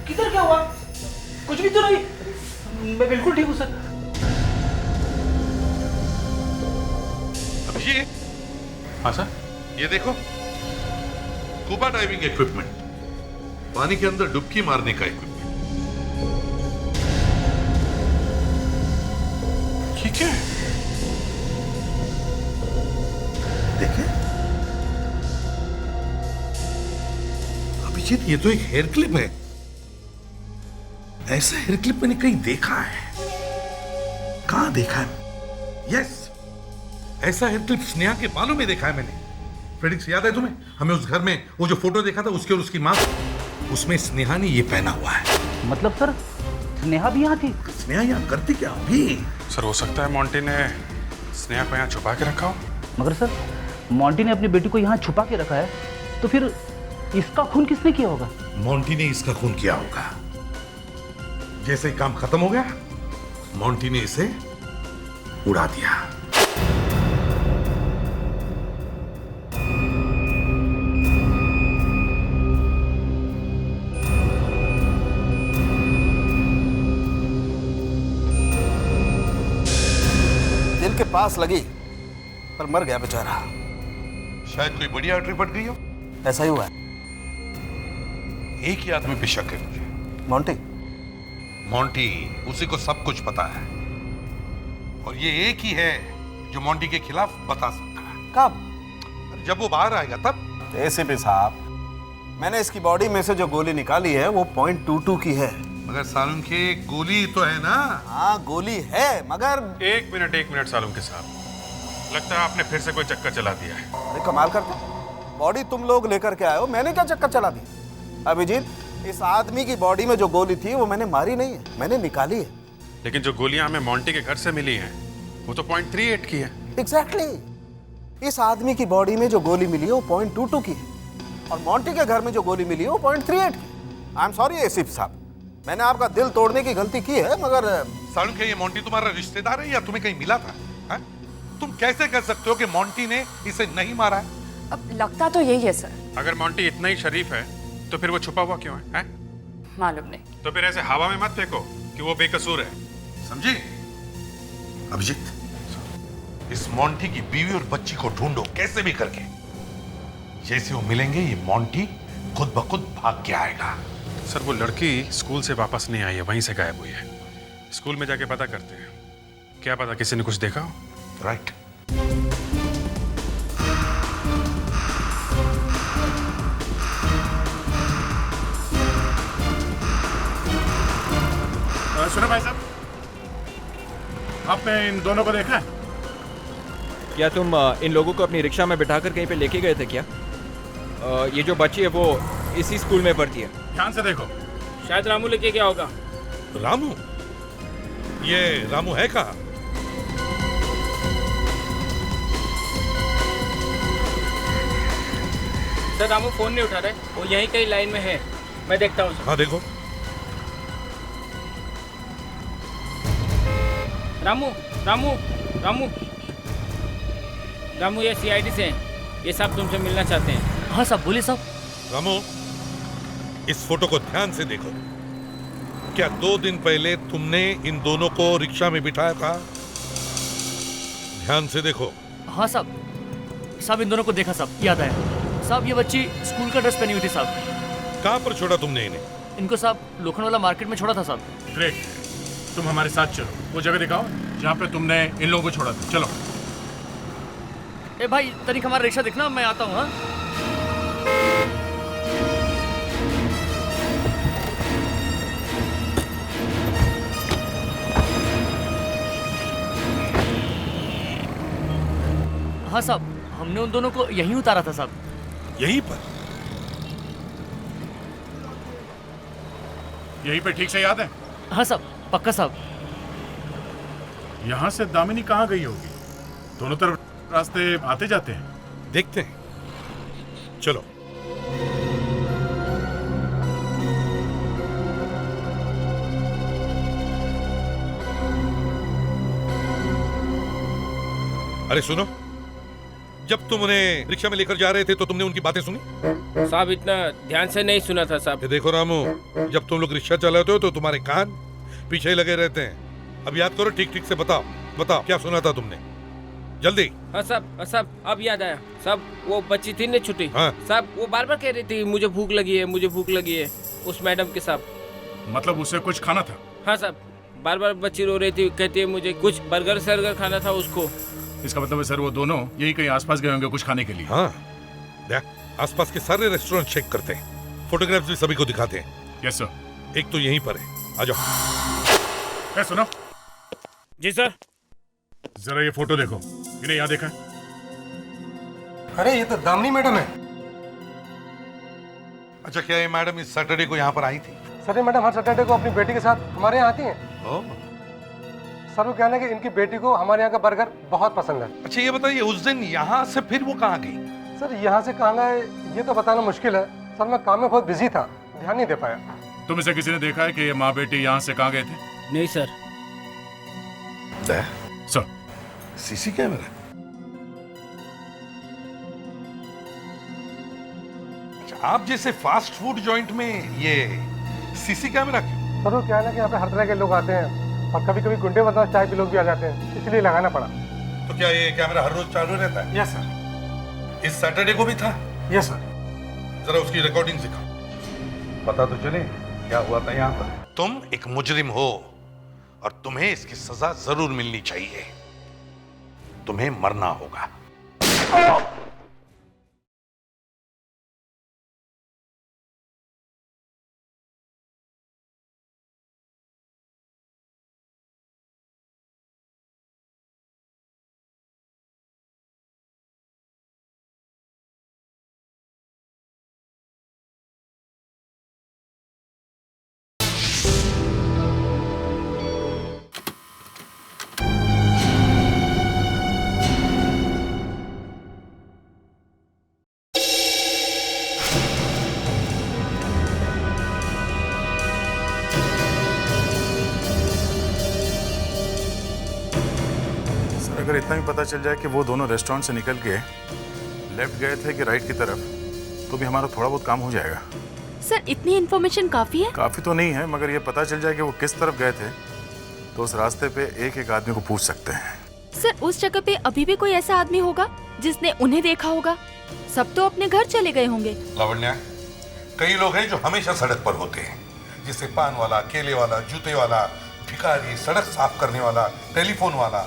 किधर क्या हुआ? कुछ भी तो नहीं, मैं बिल्कुल ठीक हूँ सर। अभिजीत, हाँ सर, ये देखो, स्कूबा डाइविंग इक्विपमेंट, पानी के अंदर डुबकी मारने का इक्विपमेंट। ठीक है, देखें अभिजीत, ये तो एक हेयर क्लिप है। ऐसा हेयर क्लिप मैंने कहीं देखा है। कहां देखा है? यस, ऐसा हेयर क्लिप स्नेहा के बालों में देखा है मैंने। फ्रेडिक्स, याद है तुम्हें? हमें उस घर में वो जो फोटो देखा था उसके और उसकी मां, उसमें स्नेहा ने ये पहना हुआ है। मतलब सर, स्नेहा भी यहाँ थी? स्नेहा यहाँ करती क्या अभी? सर हो सकता है मोंटी ने स्नेहा को यहाँ छुपा के रखा हो। मगर सर, मोंटी ने अपनी बेटी को यहाँ छुपा के रखा है, तो फिर इसका खून किसने किया होगा? मोंटी ने इसका खून किया होगा। जैसे ही काम खत्म हो गया, मोंटी ने इसे उड़ा दिया। दिल के पास लगी पर मर गया बेचारा। शायद कोई बड़ी आर्टरी फट गई हो। ऐसा ही हुआ है। एक ही आदमी पे शक है मुझे। मोंटी? मोंटी, उसी को सब कुछ पता है, और ये एक ही है जो मोंटी के खिलाफ बता सकता है। कब? जब वो बाहर आएगा तब। एसीपी साहब, मैंने इसकी बॉडी में से जो गोली निकाली है वो .22 की है। मगर सालुम के गोली तो है ना? हाँ गोली है, मगर एक मिनट सालुम के साहब, लगता है आपने फिर से कोई चक्कर चला दिया है। अरे कमाल करते, बॉडी तुम लोग लेकर के आए हो, मैंने क्या चक्कर चला दिया? अभिजीत, इस आदमी की बॉडी में जो गोली थी वो मैंने मारी नहीं है, मैंने निकाली है। लेकिन जो गोलियां हमें मोंटी के घर से मिली हैं वो तो .38 की है। एग्जैक्टली। इस आदमी की बॉडी में जो गोली मिली है वो .22 की है, और मोंटी के घर में जो गोली मिली है वो .38 की। आई एम सॉरी एसीपी साहब, मैंने आपका दिल तोड़ने की गलती की है, मगर सालुम के, ये मोंटी तुम्हारा रिश्तेदार है या तुम्हें कहीं मिला था? हा? तुम कैसे कह सकते हो कि मोंटी ने इसे नहीं मारा है? अब लगता तो यही है सर। अगर मोंटी इतना ही शरीफ है तो फिर वो छुपा हुआ क्यों है? मालूम नहीं। तो फिर ऐसे हवा में मत फेंको कि वो बेकसूर है, समझी? अभिजीत, इस मोंटी की बीवी और बच्ची को ढूंढो कैसे भी करके। जैसे वो मिलेंगे ये मोंटी खुद ब खुद भाग के आएगा। सर वो लड़की स्कूल से वापस नहीं आई है, वहीं से गायब हुई है। स्कूल में जाके पता करते हैं, क्या पता किसी ने कुछ देखा हो। राइट। सुनो भाई साहब, आपने इन दोनों को देखा है? क्या तुम इन लोगों को अपनी रिक्शा में बिठाकर कहीं पे लेके गए थे क्या? ये जो बच्ची है वो इसी स्कूल में पढ़ती है। ध्यान से देखो। शायद रामू लेके गया होगा। रामू? ये रामू है कहाँ? सर रामू फोन नहीं उठा रहे, वो यहीं कहीं लाइन में है, मैं देखता हूँ। हाँ देखो। रामू रामू रामू रामू, ये सीआईडी से हैं, ये साहब तुमसे मिलना चाहते हैं। हाँ साहब, बोलिए साहब। रामू, इस फोटो को ध्यान से देखो। क्या 2 दिन पहले तुमने इन दोनों को रिक्शा में बिठाया था? ध्यान से देखो। हाँ साहब, साहब इन दोनों को देखा साहब, याद आया साहब। ये बच्ची स्कूल का ड्रेस पहनी हुई थी साहब। कहाँ पर छोड़ा तुमने इन्हें? इनको साहब लोखंडवाला मार्केट में छोड़ा था साहब। ग्रेट, तुम हमारे साथ चलो, वो जगह दिखाओ जहाँ पे तुमने इन लोगों को छोड़ा था। चलो। ए भाई तनिक हमारा रिक्शा दिखना, मैं आता हूँ। हाँ साहब, हमने उन दोनों को यहीं उतारा था साहब। यहीं पर? यहीं पे ठीक से याद है? हाँ साहब, पक्का साहब। यहाँ से दामिनी कहाँ गई होगी? दोनों तरफ रास्ते आते जाते हैं। देखते हैं, चलो। अरे सुनो, जब तुम उन्हें रिक्शा में लेकर जा रहे थे तो तुमने उनकी बातें सुनी? साहब इतना ध्यान से नहीं सुना था साहब। ये देखो रामू, जब तुम लोग रिक्शा चलाते हो तो तुम्हारे कान पीछे ही लगे रहते हैं। अब याद करो, ठीक ठीक से बताओ बताओ क्या सुना था तुमने, जल्दी। हाँ साहब अब याद आया साहब, वो बच्ची थी ना छुट्टी। हाँ। साहब वो बार बार कह रही थी मुझे भूख लगी है, मुझे भूख लगी है, उस मैडम के साथ। मतलब उसे कुछ खाना था? हाँ साहब, बार बार बच्ची रो रही थी, कहती है मुझे कुछ बर्गर सर्गर खाना था उसको। इसका मतलब है सर वो दोनों यही कहीं आसपास गए होंगे कुछ खाने के लिए। हाँ, देख आसपास के सारे रेस्टोरेंट चेक करते हैं, फोटोग्राफ्स भी सभी को दिखाते हैं। Yes sir. एक तो यहीं पर है, आ जाओ। सुनो। जी सर। जरा ये फोटो देखो, इन्हें यहाँ देखा है? अरे ये तो दामिनी मैडम है। अच्छा, क्या ये मैडम इस सैटरडे को यहाँ पर आई थी? सर ये मैडम हर सैटरडे को अपनी बेटी के साथ हमारे यहाँ आती हैं। सर वो कहना है कि इनकी बेटी को हमारे यहाँ का बर्गर बहुत पसंद है। अच्छा ये बताइए, उस दिन यहाँ से फिर वो कहाँ गई? सर यहाँ से कहाँ गए ये तो बताना मुश्किल है सर, मैं काम में बहुत बिजी था, ध्यान नहीं दे पाया। तुम इसे किसी ने देखा है कि ये माँ बेटी यहाँ से कहाँ गए थे? नहीं सर। Sir CC camera? अच्छा, आप जैसे फास्ट फूड जॉइंट में ये सीसी कैमरा क्यों? सर वो क्या है ना कि यहाँ पे हर तरह के लोग आते हैं और कभी कभी गुंडे बदमाश टाइप के लोग भी आ जाते हैं, इसलिए लगाना पड़ा। तो क्या ये कैमरा हर रोज चालू रहता है? Yes sir. इस सैटरडे को भी था? Yes sir. जरा उसकी रिकॉर्डिंग दिखाओ, पता तो चले क्या हुआ था यहाँ पर। तुम एक मुजरिम हो और तुम्हें इसकी सजा जरूर मिलनी चाहिए, तुम्हें मरना होगा। अगर इतना भी पता चल जाए कि वो दोनों रेस्टोरेंट से निकल के लेफ्ट गए थे कि राइट की तरफ, तो भी हमारा थोड़ा बहुत काम हो जाएगा। सर इतनी इन्फॉर्मेशन काफी है? काफी तो नहीं है, मगर ये पता चल जाए कि वो किस तरफ गए थे तो उस रास्ते पे एक एक आदमी को पूछ सकते हैं। सर उस जगह पे अभी भी कोई ऐसा आदमी होगा जिसने उन्हें देखा होगा? सब तो अपने घर चले गए होंगे। लावण्या, कई लोग हैं जो हमेशा सड़क पर होते हैं, जैसे पान वाला, केले वाला, जूते वाला, भिखारी, सड़क साफ करने वाला, टेलीफोन वाला।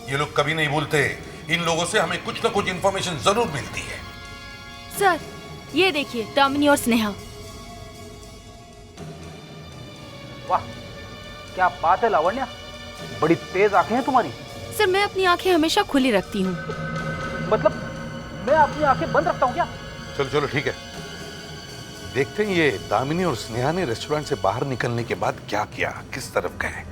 ये लोग कभी नहीं भूलते, इन लोगों से हमें कुछ ना कुछ इंफॉर्मेशन जरूर मिलती है। सर ये देखिए दामिनी और स्नेहा। वाह क्या बात है लावण्या, बड़ी तेज आंखें हैं तुम्हारी। सर मैं अपनी आंखें हमेशा खुली रखती हूँ। मतलब मैं अपनी आंखें बंद रखता हूँ क्या? चलो चलो ठीक है, देखते हैं ये दामिनी और स्नेहा ने रेस्टोरेंट से बाहर निकलने के बाद क्या किया, किस तरफ गए।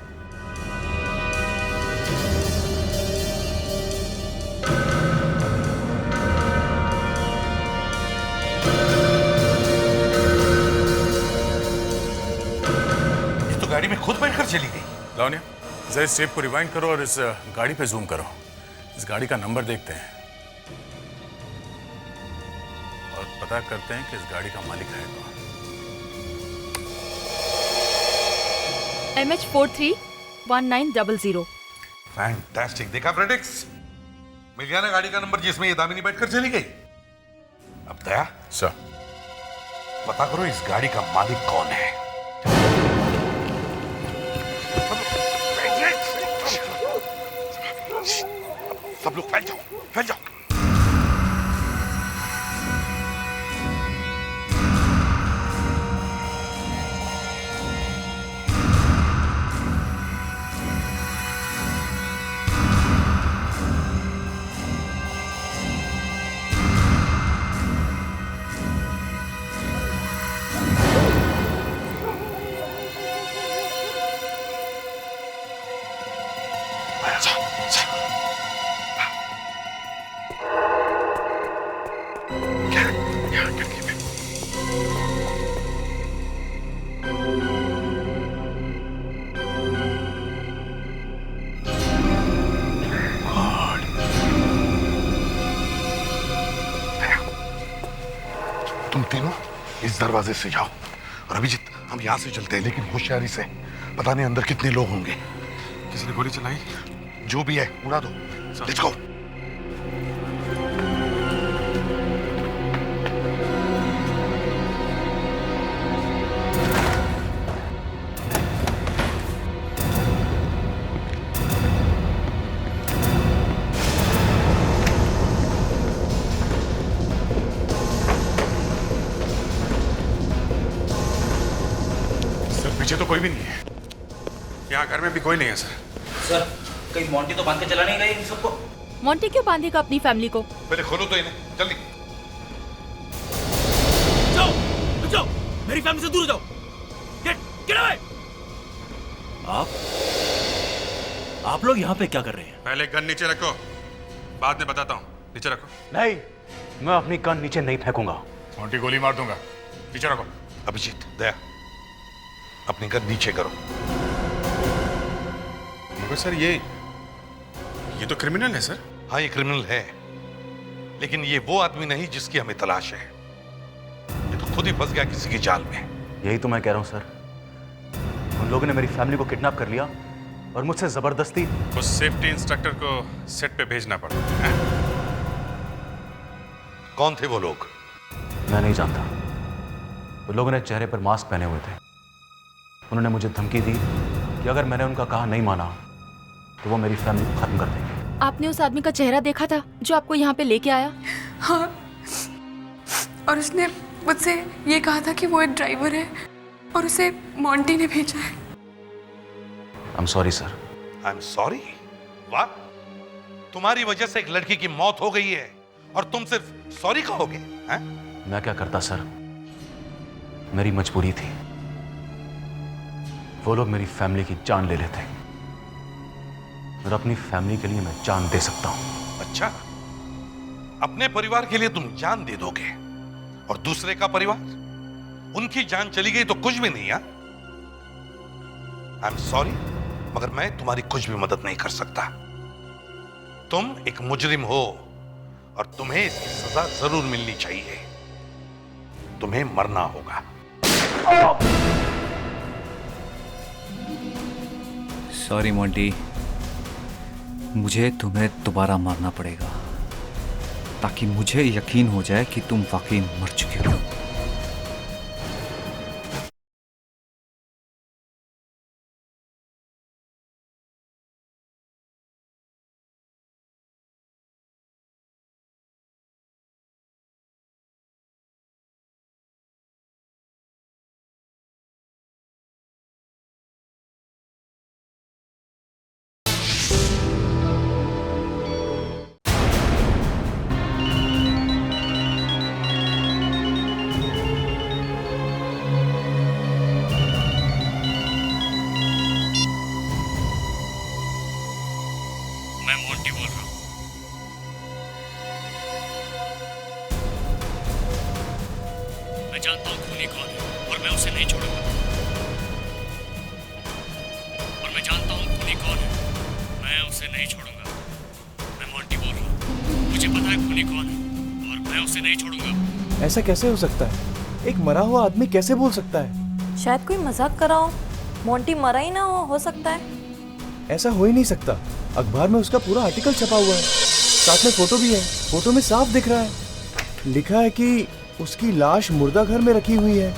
ये तो गाड़ी में खुद बैठकर चली गई। लावण्या, जरा इस टेप को रिवाइंड करो और इस गाड़ी पे जूम करो। इस गाड़ी का नंबर देखते हैं और पता करते हैं कि इस गाड़ी का मालिक है कौन। MH431900। फैंटास्टिक, देखा फ्रेडिक्स, मिल गया ना गाड़ी का नंबर जिसमें ये दामिनी बैठकर चली गई। अब दया सर, पता करो इस गाड़ी का मालिक कौन है। सब लोग फैल जाओ, फैल जाओ। इस दरवाजे से जाओ। और अभिजीत, हम यहाँ से चलते हैं, लेकिन होशियारी से। पता नहीं अंदर कितने लोग होंगे। किसी ने गोली चलाई? जो भी है उड़ा दो। Let's go. पीछे तो कोई भी नहीं है। यहाँ घर में भी कोई नहीं है सर। सर, कहीं मोंटी तो बांध के चला नहीं गई इन सबको? मोंटी क्यों बांधेगा अपनी फैमिली को? पहले खोलो तो इन्हें, जल्दी। जाओ, जाओ, मेरी फैमिली से दूर जाओ। Get away. आप लोग यहाँ पे क्या कर रहे हैं? पहले गन नीचे रखो, बाद में बताता हूँ। नीचे रखो। नहीं, मैं अपनी गन नीचे नहीं फेंकूंगा। मोंटी गोली मार दूंगा। नीचे रखो। अभिजीत, दया, अपनी गन नीचे करो। मगर सर ये तो क्रिमिनल है सर। हाँ, ये क्रिमिनल है, लेकिन ये वो आदमी नहीं जिसकी हमें तलाश है। ये तो खुद ही फंस गया किसी की जाल में। यही तो मैं कह रहा हूँ सर। उन लोगों ने मेरी फैमिली को किडनैप कर लिया और मुझसे जबरदस्ती उस सेफ्टी इंस्ट्रक्टर को सेट पे भेजना पड़ा। कौन थे वो लोग? मैं नहीं जानता। वो लोगों ने चेहरे पर मास्क पहने हुए थे। उन्होंने मुझे धमकी दी कि अगर मैंने उनका कहा नहीं माना तो वो मेरी फैमिली को खत्म कर देंगे। आपने उस आदमी का चेहरा देखा था जो आपको यहाँ पे लेके आया? हाँ, और उसने मुझसे ये कहा था कि वो एक ड्राइवर है और उसे मोंटी ने भेजा है। I am sorry sir. I am sorry? वाह, तुम्हारी वजह से एक लड़की की मौत हो गई है और तुम सिर्फ सॉरी कहोगे? हैं? मैं क्या करता सर, मेरी मजबूरी थी। वो लोग मेरी फैमिली की जान ले लेते और अपनी फैमिली के लिए मैं जान दे सकता हूं। अच्छा, अपने परिवार के लिए तुम जान दे दोगे और दूसरे का परिवार, उनकी जान चली गई तो कुछ भी नहीं। आई एम सॉरी, मगर मैं तुम्हारी कुछ भी मदद नहीं कर सकता। तुम एक मुजरिम हो और तुम्हें इसकी सजा जरूर मिलनी चाहिए। तुम्हें मरना होगा। सॉरी मोंटी, मुझे तुम्हें दोबारा मारना पड़ेगा ताकि मुझे यकीन हो जाए कि तुम वाकई मर चुके हो। मैं मोंटी बोल रहा हूँ। मैं जानता हूँ खूनी कौन है और मैं उसे नहीं छोड़ूंगा। और मैं जानता हूँ खूनी कौन है, मैं उसे नहीं छोड़ूंगा। मैं मोंटी बोल रहा हूँ, मुझे पता है खूनी कौन है और मैं उसे नहीं छोड़ूंगा। ऐसा कैसे हो सकता है? एक मरा हुआ आदमी कैसे बोल सकता है? शायद कोई मजाक कर रहा हो। मोंटी मरा ही ना हो सकता है। ऐसा हो ही नहीं सकता। अखबार में उसका पूरा आर्टिकल छपा हुआ है, साथ में फोटो भी है। फोटो में साफ दिख रहा है, लिखा है कि उसकी लाश मुर्दा घर में रखी हुई है।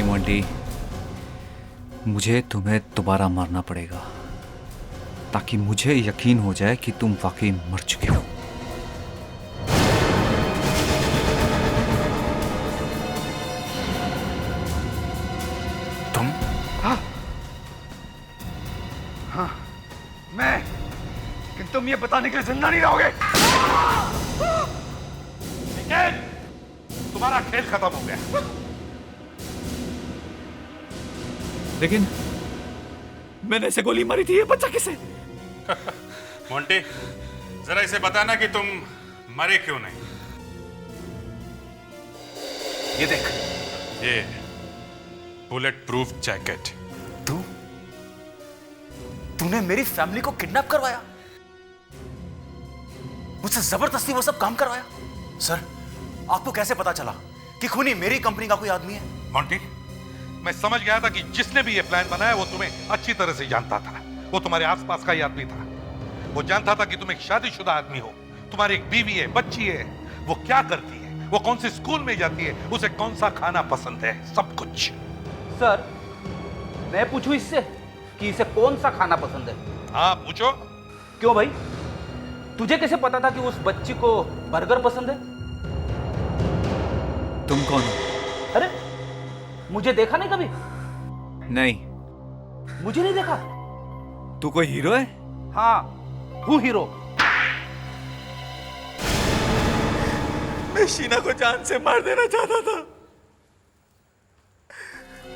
सॉरी मोंटी, मुझे तुम्हें दोबारा मारना पड़ेगा ताकि मुझे यकीन हो जाए कि तुम वाकई मर चुके हो। तुम? हाँ, मैं। कि तुम ये बताने के लिए जिंदा नहीं रहोगे। तुम्हारा खेल खत्म हो गया। लेकिन मैंने इसे गोली मारी थी, ये बच्चा किसे? मोंटी, जरा इसे बताना कि तुम मरे क्यों नहीं। ये देख, ये बुलेट प्रूफ जैकेट। तूने मेरी फैमिली को किडनैप करवाया, मुझसे जबरदस्ती वो सब काम करवाया। सर, आपको कैसे पता चला कि खूनी मेरी कंपनी का कोई आदमी है? मोंटी, मैं समझ गया था कि जिसने भी ये प्लान बनाया वो तुम्हें अच्छी तरह से जानता था। वो तुम्हारे आसपास का ही आदमी था। वो जानता था कि तुम एक शादीशुदा आदमी हो, तुम्हारी एक बीवी है, बच्ची है, वो क्या करती है, वो कौन से स्कूल में जाती है, उसे कौन सा खाना पसंद है, सब कुछ। सर, मैं पूछूं इससे कि इसे कौन सा खाना पसंद है? हाँ, पूछो। क्यों भाई, तुझे कैसे पता था कि उस बच्ची को बर्गर पसंद है? तुम कौन हो? अरे, मुझे देखा नहीं कभी? नहीं। मुझे नहीं देखा? तू कोई हीरो है? हाँ, हूँ हीरो। मैं शीना को जान से मार देना चाहता था,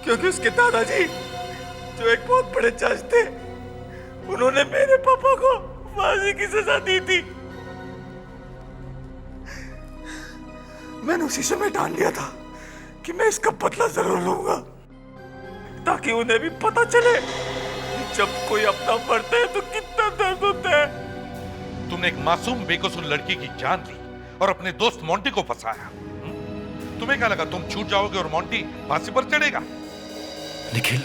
क्योंकि उसके दादाजी, जो एक बहुत बड़े जज थे, उन्होंने मेरे पापा को फांसी की सजा दी थी। मैंने उसी समय ठान लिया था कि मैं इसका बदला जरूर लूंगा, ताकि उन्हें भी पता चले कि जब कोई अपना मरता है तो कितना दर्द होता है। तुमने एक मासूम बेकसूर लड़की की जान ली और अपने दोस्त मोंटी को फंसाया। तुम्हें क्या लगा तुम छूट जाओगे और मोंटी फांसी पर चढ़ेगा? निखिल,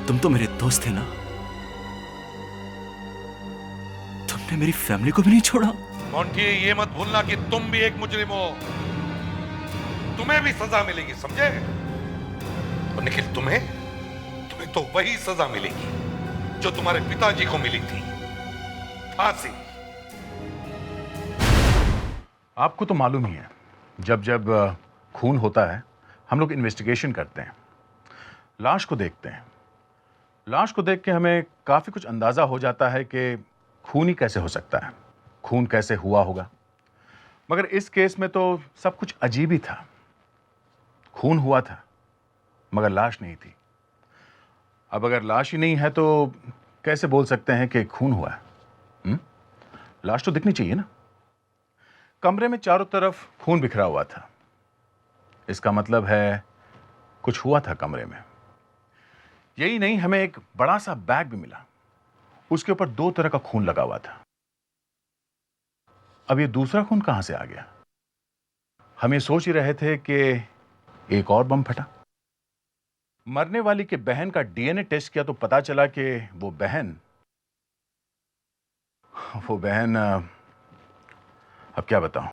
तुम तो मेरे दोस्त थे ना, तुमने मेरी फैमिली को भी नहीं छोड़ा। मोंटी, ये मत भूलना कि तुम भी एक मुजरिम हो, तुम्हें भी सजा मिलेगी, समझे? और निखिल, तुम्हें तो वही सजा मिलेगी जो तुम्हारे पिताजी को मिली थी, फांसी। आपको तो मालूम ही है, जब जब खून होता है हम लोग इन्वेस्टिगेशन करते हैं, लाश को देखते हैं। लाश को देख के हमें काफ़ी कुछ अंदाज़ा हो जाता है कि खून ही कैसे हो सकता है, खून कैसे हुआ होगा। मगर इस केस में तो सब कुछ अजीब ही था। खून हुआ था मगर लाश नहीं थी। अब अगर लाश ही नहीं है तो कैसे बोल सकते हैं कि खून हुआ है? लाश तो दिखनी चाहिए ना। कमरे में चारों तरफ खून बिखरा हुआ था, इसका मतलब है कुछ हुआ था कमरे में। यही नहीं, हमें एक बड़ा सा बैग भी मिला, उसके ऊपर 2 तरह का खून लगा हुआ था। अब ये दूसरा खून कहां से आ गया? हम ये सोच ही रहे थे कि एक और बम फटा। मरने वाली के बहन का डीएनए टेस्ट किया तो पता चला कि वो बहन अब क्या बताऊं,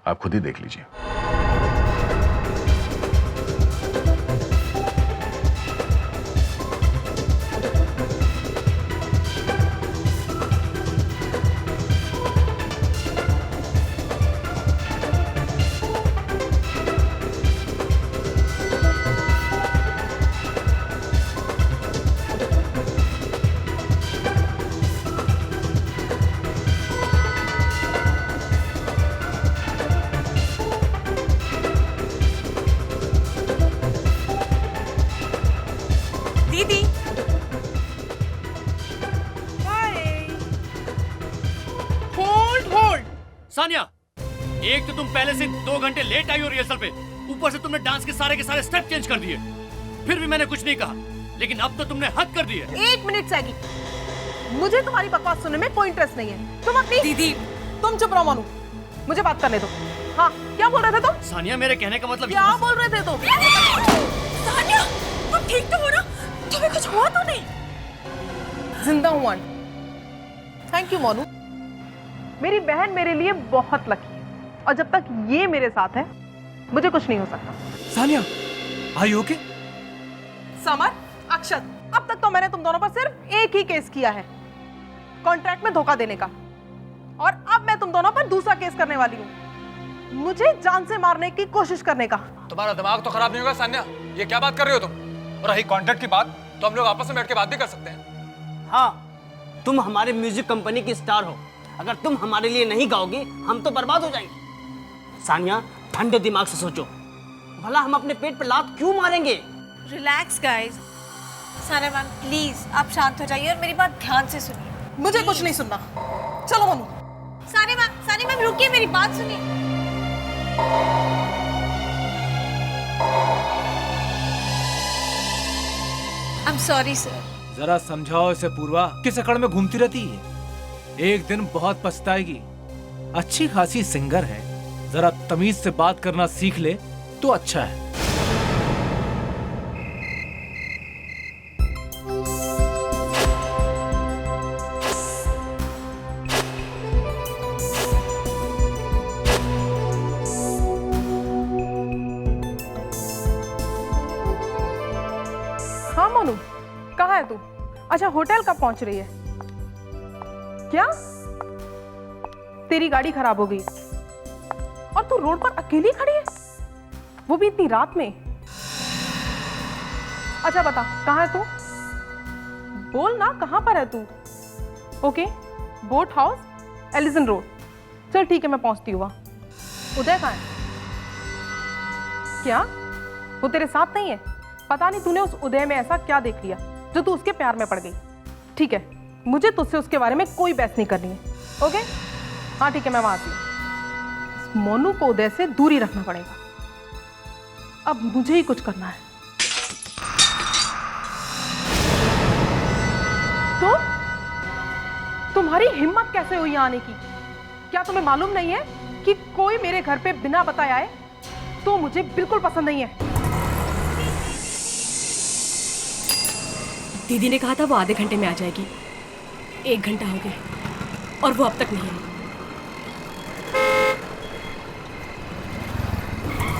आप खुद ही देख लीजिए। सानिया, एक तो तुम पहले से 2 घंटे लेट आई हो रिहर्सल पे, ऊपर से तुमने डांस के सारे स्टेप चेंज कर दिए। फिर भी मैंने कुछ नहीं कहा, लेकिन अब तो तुमने हद कर दी है। 1 मिनट सैगी, मुझे तुम्हारी बकवास सुनने में कोई इंटरेस्ट नहीं है। तुम अपनी दीदी, तुम चुप रहो मानू, मुझे बात करने दो। हाँ, क्या बोल रहे थे तुम? सानिया, मेरे कहने का मतलब क्या बोल रहे थे तुम? सानिया, तुम ठीक तो हो ना? तुम्हें कुछ हुआ तो नहीं? जिंदा हूँ। थैंक यू मोनू, मेरी बहन मेरे लिए बहुत लकी है, और जब तक ये मेरे साथ है मुझे कुछ नहीं हो सकता। Sania, are you okay? Samar, Akshat, अब तक तो मैंने तुम दोनों पर सिर्फ एक ही केस किया है, कॉन्ट्रैक्ट में धोखा देने का, और अब मैं तुम दोनों पर दूसरा केस करने वाली हूँ, मुझे जान से मारने की कोशिश करने का। तुम्हारा दिमाग तो खराब नहीं होगा सान्या? ये क्या बात कर रही हो तुम? और रही कॉन्ट्रैक्ट की बात, तो हम लोग आपस में बैठ के बात भी कर सकते हैं। हाँ, तुम हमारे म्यूजिक कंपनी की स्टार हो, अगर तुम हमारे लिए नहीं गाओगे हम तो बर्बाद हो जाएंगे। सानिया, ठंडे दिमाग से सोचो, भला हम अपने पेट पे लात क्यों मारेंगे? Relax guys. Sania ma'am please आप शांत हो जाइए और मेरी बात ध्यान से सुनिए। मुझे कुछ नहीं सुनना, चलो मनु। सानिया मैम रुकिए, मेरी बात सुनिए। I'm sorry sir। जरा समझाओ इसे पूर्वा, किस अकड़ में घूमती रहती है? एक दिन बहुत पछताएगी। अच्छी खासी सिंगर है, जरा तमीज से बात करना सीख ले तो अच्छा है। हाँ मोनू, कहाँ है तू? अच्छा, होटल कब पहुंच रही है? क्या तेरी गाड़ी खराब हो गई और तू रोड पर अकेली खड़ी है, वो भी इतनी रात में? अच्छा बता, कहाँ है तू? बोल ना, कहाँ पर है तू? Okay, boat house, Alison road. चल ठीक है, मैं पहुंचती हूँ वहाँ। उदय कहाँ है? क्या वो तेरे साथ नहीं है? पता नहीं तूने उस उदय में ऐसा क्या देख लिया जो तू उसके प्यार में पड़ गई। ठीक है, मुझे तुझसे उसके बारे में कोई बहस नहीं करनी है। ओके, हाँ ठीक है, मैं वहां आती हूँ। मोनू को उदय से दूरी रखना पड़ेगा, अब मुझे ही कुछ करना है। तो तुम्हारी हिम्मत कैसे हुई यहाँ आने की? क्या तुम्हें मालूम नहीं है कि कोई मेरे घर पे बिना बताए आए तो मुझे बिल्कुल पसंद नहीं है। दीदी ने कहा था वो आधे घंटे में आ जाएगी, 1 घंटा हो गया और वो अब तक नहीं आई।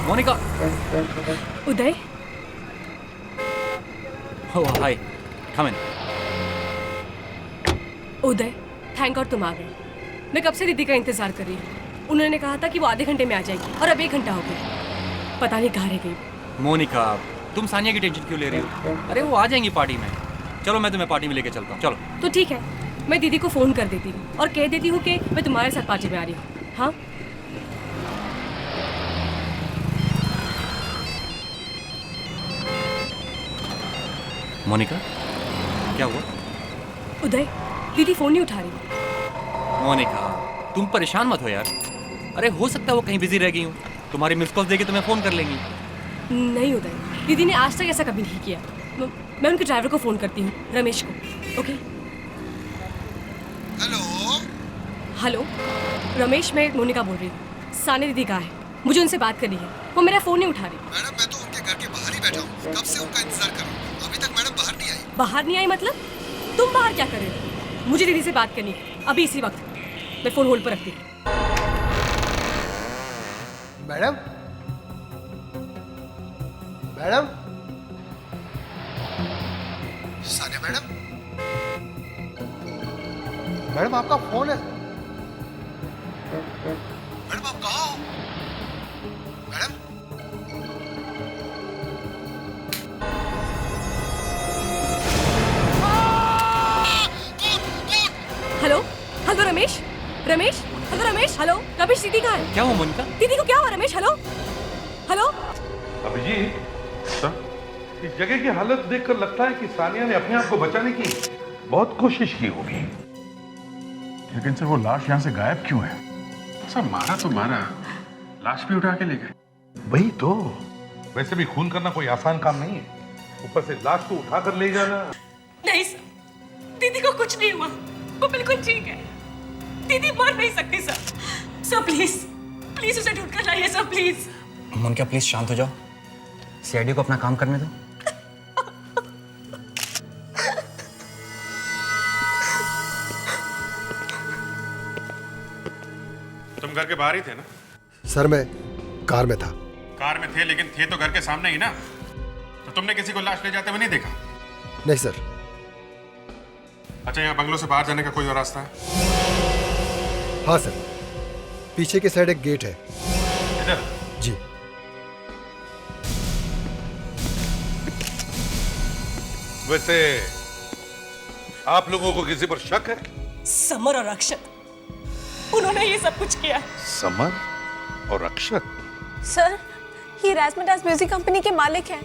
मोनिका। उदय। ओह हाय, कम इन। उदय, थैंक गॉड तुम आ गए। मैं कब से दीदी का इंतजार कर रही हूँ। उन्होंने कहा था कि वो आधे घंटे में आ जाएगी और अब 1 घंटा हो गया, पता नहीं कहाँ रह गई। मोनिका, तुम सानिया की टेंशन क्यों ले रही हो? अरे वो आ जाएंगी पार्टी में। चलो मैं तुम्हें पार्टी में लेके चलता हूँ, चलो। तो ठीक है, मैं दीदी को फोन कर देती हूँ और कह देती हूँ कि मैं तुम्हारे साथ पार्टी में आ रही हूँ। हाँ मोनिका, क्या हुआ? उदय, दीदी फोन नहीं उठा रही। मोनिका, तुम परेशान मत हो यार। अरे हो सकता है वो कहीं बिजी रह गई हूँ, तुम्हारी मिस कॉल देके तुम्हें फोन कर लेंगी। नहीं उदय, दीदी ने आज तक ऐसा कभी नहीं किया। मैं उनके ड्राइवर को फोन करती हूँ, रमेश को। ओके। हेलो रमेश, मैं मोनिका बोल रही हूँ। सानिया दीदी कहाँ है? मुझे उनसे बात करनी है, वो मेरा फोन नहीं उठा रही। मैडम, मैं तो उनके घर के बाहर ही बैठा हूँ, कब से उनका इंतजार कर रहा हूँ, अभी तक मैडम बाहर नहीं आई। बाहर नहीं आई मतलब? तुम बाहर क्या कर रहे हो? मुझे दीदी से बात करनी है अभी इसी वक्त। मैं फोन होल्ड पर रखती हूँ। Madam, madam, Sania madam, madam आपका फोन है। मैडम आप कहाँ हो? Madam, hello hello Ramesh, Ramesh, hello Ramesh, hello Ramesh, दीदी कहाँ है? क्या हुआ मोनिका? दीदी को क्या हुआ रमेश? Hello hello. अभिजीत, इस जगह की हालत देखकर लगता है कि सानिया ने अपने आप को बचाने की बहुत कोशिश की होगी। लेकिन सर वो लाश यहाँ से गायब क्यों है? सर मारा तो मारा, लाश भी उठा के ले गए। वही तो। वैसे भी खून करना कोई आसान काम नहीं है, ऊपर से लाश को उठा कर ले जाना। नहीं सर, दीदी को कुछ नहीं हुआ, वो बिल्कुल ठीक है। दीदी मर नहीं सकती सर। सर प्लीज प्लीज उसे ढूंढ कर लाइए सर, प्लीज। मोनिका प्लीज शांत हो जाओ, सीआईडी को अपना काम करने दो। तुम घर के बाहर ही थे ना? सर मैं कार में था। कार में थे, लेकिन थे तो घर के सामने ही ना। तो तुमने किसी को लाश ले जाते हुए नहीं देखा? नहीं सर। अच्छा, यहाँ बंगलों से बाहर जाने का कोई और रास्ता है? हाँ सर, पीछे की साइड एक गेट है। इधर? जी। वैसे आप लोगों को किसी पर शक है? समर और अक्षत, उन्होंने ये सब कुछ किया। समर और अक्षत? सर, ये राजमटास म्यूजिक कंपनी के मालिक हैं।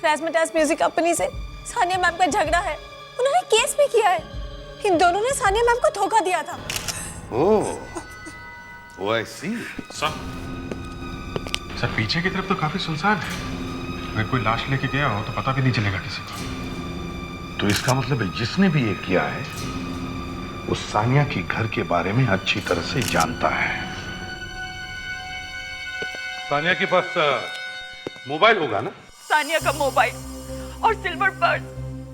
राजमटास म्यूजिक कंपनी से सानिया मैम का झगड़ा है, उन्होंने केस भी किया है। इन दोनों ने सानिया मैम को धोखा दिया था। ओह, आई सी। सर, पीछे की तरफ तो काफी सुनसान है। अगर कोई लाश लेके गया हो तो पता भी नहीं चलेगा किसी को। तो इसका मतलब है जिसने भी ये किया है वो सानिया के घर के बारे में अच्छी तरह से जानता है। सानिया के पास मोबाइल होगा ना? सानिया का मोबाइल और सिल्वर पर्स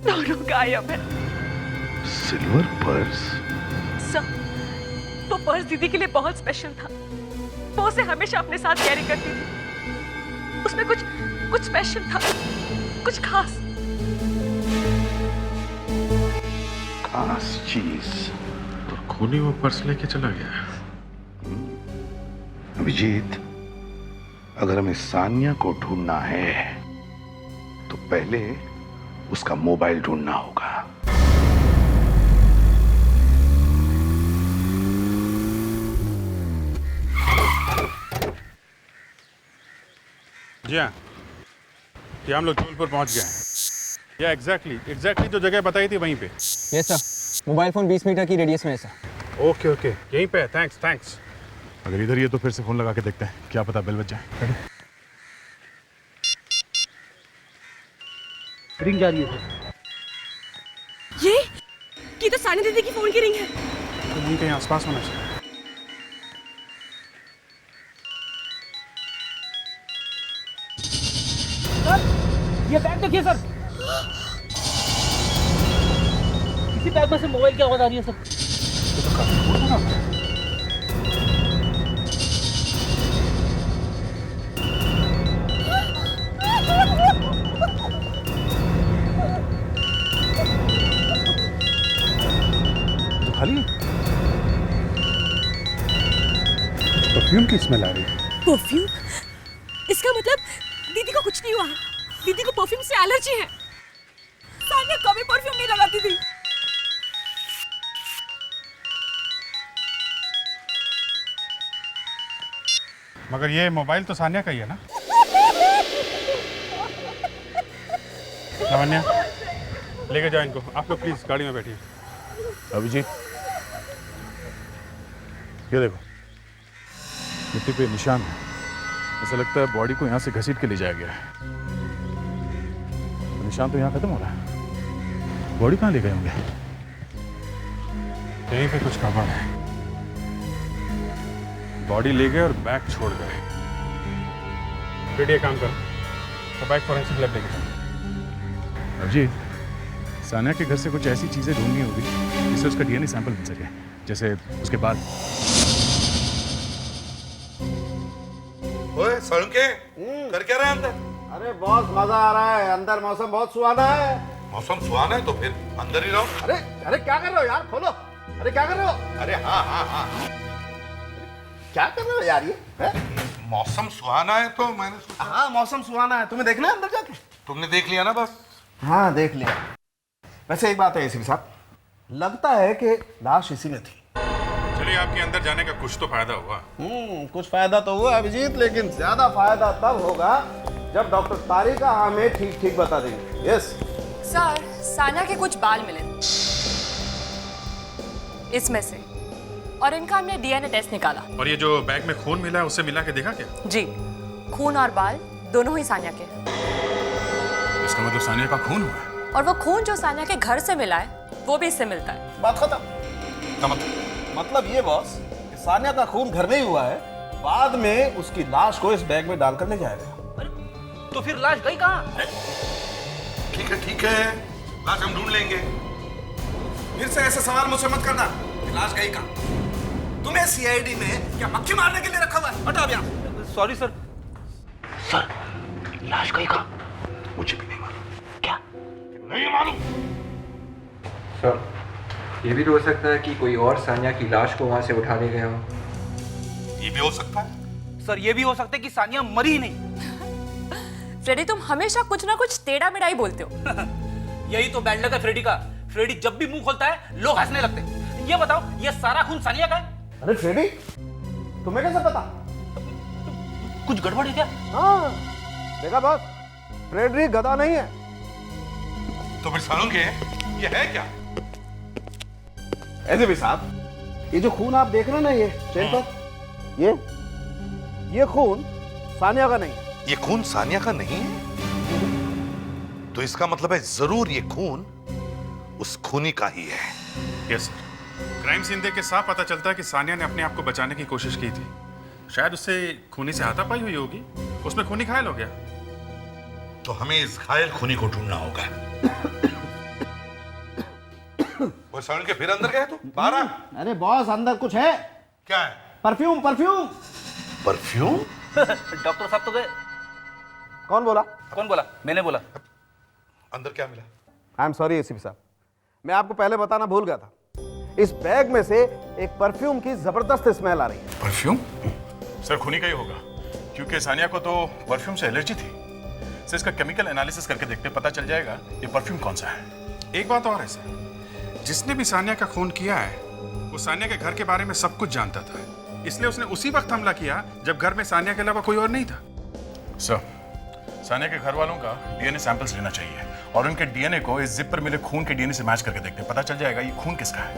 दोनों गायब है। Silver purse? सर, वो पर्स दीदी के लिए बहुत स्पेशल था। वो उसे हमेशा अपने साथ कैरी करती थी। उसमें कुछ स्पेशल था, कुछ खास चीज। और खूनी वो पर्स लेके चला गया। अभिजीत, अगर हमें सानिया को ढूंढना है तो पहले उसका मोबाइल ढूंढना होगा। जी हाँ, ये हम लोग जबलपुर पहुंच गए हैं। या एग्जैक्टली जो जगह बताई थी वहीं पे। Yes sir, mobile phone 20 metre की रेडियस में है सर। ओके, यहीं पे है। थैंक्स। अगर इधर ही है तो फिर से फोन लगा के देखते हैं, क्या पता बेल बज जाए। रिंग जा रही है सर। ये तो सानिया दीदी की फोन की रिंग है। तो यहीं कहीं आसपास होना चाहिए। ये बैग देखिए सर, इसी बैग में से मोबाइल की आवाज आ रही है सर। तो खाली है? परफ्यूम की स्मेल आ रही है। परफ्यूम? इसका मतलब दीदी को कुछ नहीं हुआ है। दीदी को परफ्यूम से एलर्जी है। सानिया कभी परफ्यूम नहीं लगाती थी। मगर ये मोबाइल तो सानिया का ही है ना? लावण्या, लेके जाओ इनको। आप लोग प्लीज गाड़ी में बैठिए। अभिजीत, ये देखो, मिट्टी पे निशान है। ऐसा लगता है बॉडी को यहाँ से घसीट के ले जाया गया है। निशान तो यहाँ खत्म हो रहा है। बॉडी कहाँ ले गए होंगे? यहीं पे कुछ गड़बड़ है। बॉडी ले गए और बैग छोड़ गए। फिर ये काम करो तो बैग फॉरेंसिक लैब लेके जाओ। अभिजीत, सानिया के घर से कुछ ऐसी चीजें ढूंढनी होगी जिससे उसका डीएनए सैंपल मिल सके, जैसे उसके बाद। ओए सड़के, कर क्या रहा है अंदर? अरे बहुत मजा आ रहा है अंदर, मौसम बहुत सुहाना है। मौसम सुहाना है तो फिर अंदर ही रहो। अरे क्या कर रहे हो यार, खोलो। अरे क्या कर रहे हो? अरे हाँ। क्या कर रहे हो यार ये है? मौसम सुहाना है तो मैंने सोचा। हाँ मौसम सुहाना है, तुम्हें देखना है अंदर जाके? तुमने देख लिया ना बस? हाँ देख लिया। वैसे एक बात है एसीपी साहब, लगता है कि लाश इसी में थी। चलिए, आपके अंदर जाने का कुछ तो फायदा हुआ। कुछ फायदा तो हुआ अभिजीत, लेकिन ज्यादा फायदा तब होगा जब डॉक्टर तारिका हमें ठीक बता देंगे। यस सर, सानिया के कुछ बाल मिले इसमें से, और इनका हमने डीएनए टेस्ट निकाला। और ये जो बैग में खून मिला है उससे मिला के देखा क्या? जी, खून और बाल दोनों ही सानिया के। इसका मतलब सानिया का खून हुआ है। और वो खून जो सानिया के घर से मिला है वो भी इससे मिलता है। बात खत्म। मतलब ये बॉस, सानिया का खून घर में ही हुआ है, बाद में उसकी लाश को इस बैग में डालकर ले जाया गया। तो फिर लाश गई कहाँ? ठीक है, लाश हम ढूंढ लेंगे। फिर से ऐसे सवाल मुझसे मत करना। लाश गई कहाँ? तुम्हें सीआईडी में क्या मक्खी मारने के लिए रखा हुआ है? हटाओ यहाँ। Sorry sir. सर, लाश कहीं कहाँ? मुझे भी नहीं मालूम। क्या? नहीं मालूम। सर, ये भी तो हो सकता है कि कोई और सानिया की लाश को वहां से उठा ले गया हो। ये भी हो सकता है। सर, ये भी हो सकता है कि सानिया मरी ही नहीं। फ्रेडी, तुम हमेशा कुछ ना कुछ टेढ़ा मेढ़ा बोलते हो। यही तो बैड लक है फ्रेडी का। फ्रेडी जब भी मुंह खोलता है लोग हंसने लगते हैं। ये बताओ, ये सारा खून सानिया का है? अरे फ्रेडी, तुम्हें कैसे पता? कुछ गड़बड़ है क्या? हाँ, देखा बॉस, फ्रेडरिक गधा नहीं है। तो फिर सालोंगे ये है क्या? ऐसे भी साहब, ये जो खून आप देख रहे हैं ना, ये चेन पर, ये खून सानिया का नहीं है। ये खून सानिया का नहीं है? तो इसका मतलब है जरूर ये खून उस खूनी का ही है। यस सर, क्राइम सीन देख के साफ पता चलता है कि सानिया ने अपने आप को बचाने की कोशिश की थी। शायद उससे खूनी से हाथापाई हुई होगी, उसमें खूनी घायल हो गया। तो हमें इस घायल खूनी को ढूंढना होगा। वो साउंड के फिर अंदर गए तो बाहर आ। अरे बॉस, अंदर कुछ है। क्या है? परफ्यूम। परफ्यूम डॉक्टर साहब तो गए। कौन बोला? कौन बोला? मैंने बोला। अंदर क्या मिला? आई एम सॉरी एसीपी साहब, मैं आपको पहले बताना भूल गया था। इस बैग में से एक परफ्यूम की जबरदस्त स्मेल आ रही है। परफ्यूम? सर खूनी का ही होगा, क्योंकि सानिया को तो परफ्यूम से एलर्जी थी। सर इसका केमिकल एनालिसिस करके देखते पता चल जाएगा ये परफ्यूम कौन सा है। एक बात और है सर, जिसने भी सानिया का खून किया है वो सानिया के घर के बारे में सब कुछ जानता था, इसलिए उसने उसी वक्त हमला किया जब घर में सानिया के अलावा कोई और नहीं था। सर, सानिया के घर वालों का डीएनए सैंपल्स लेना चाहिए और उनके डीएनए को इस जिप पर मिले खून के डीएनए से मैच करके देखते पता चल जाएगा ये खून किसका है।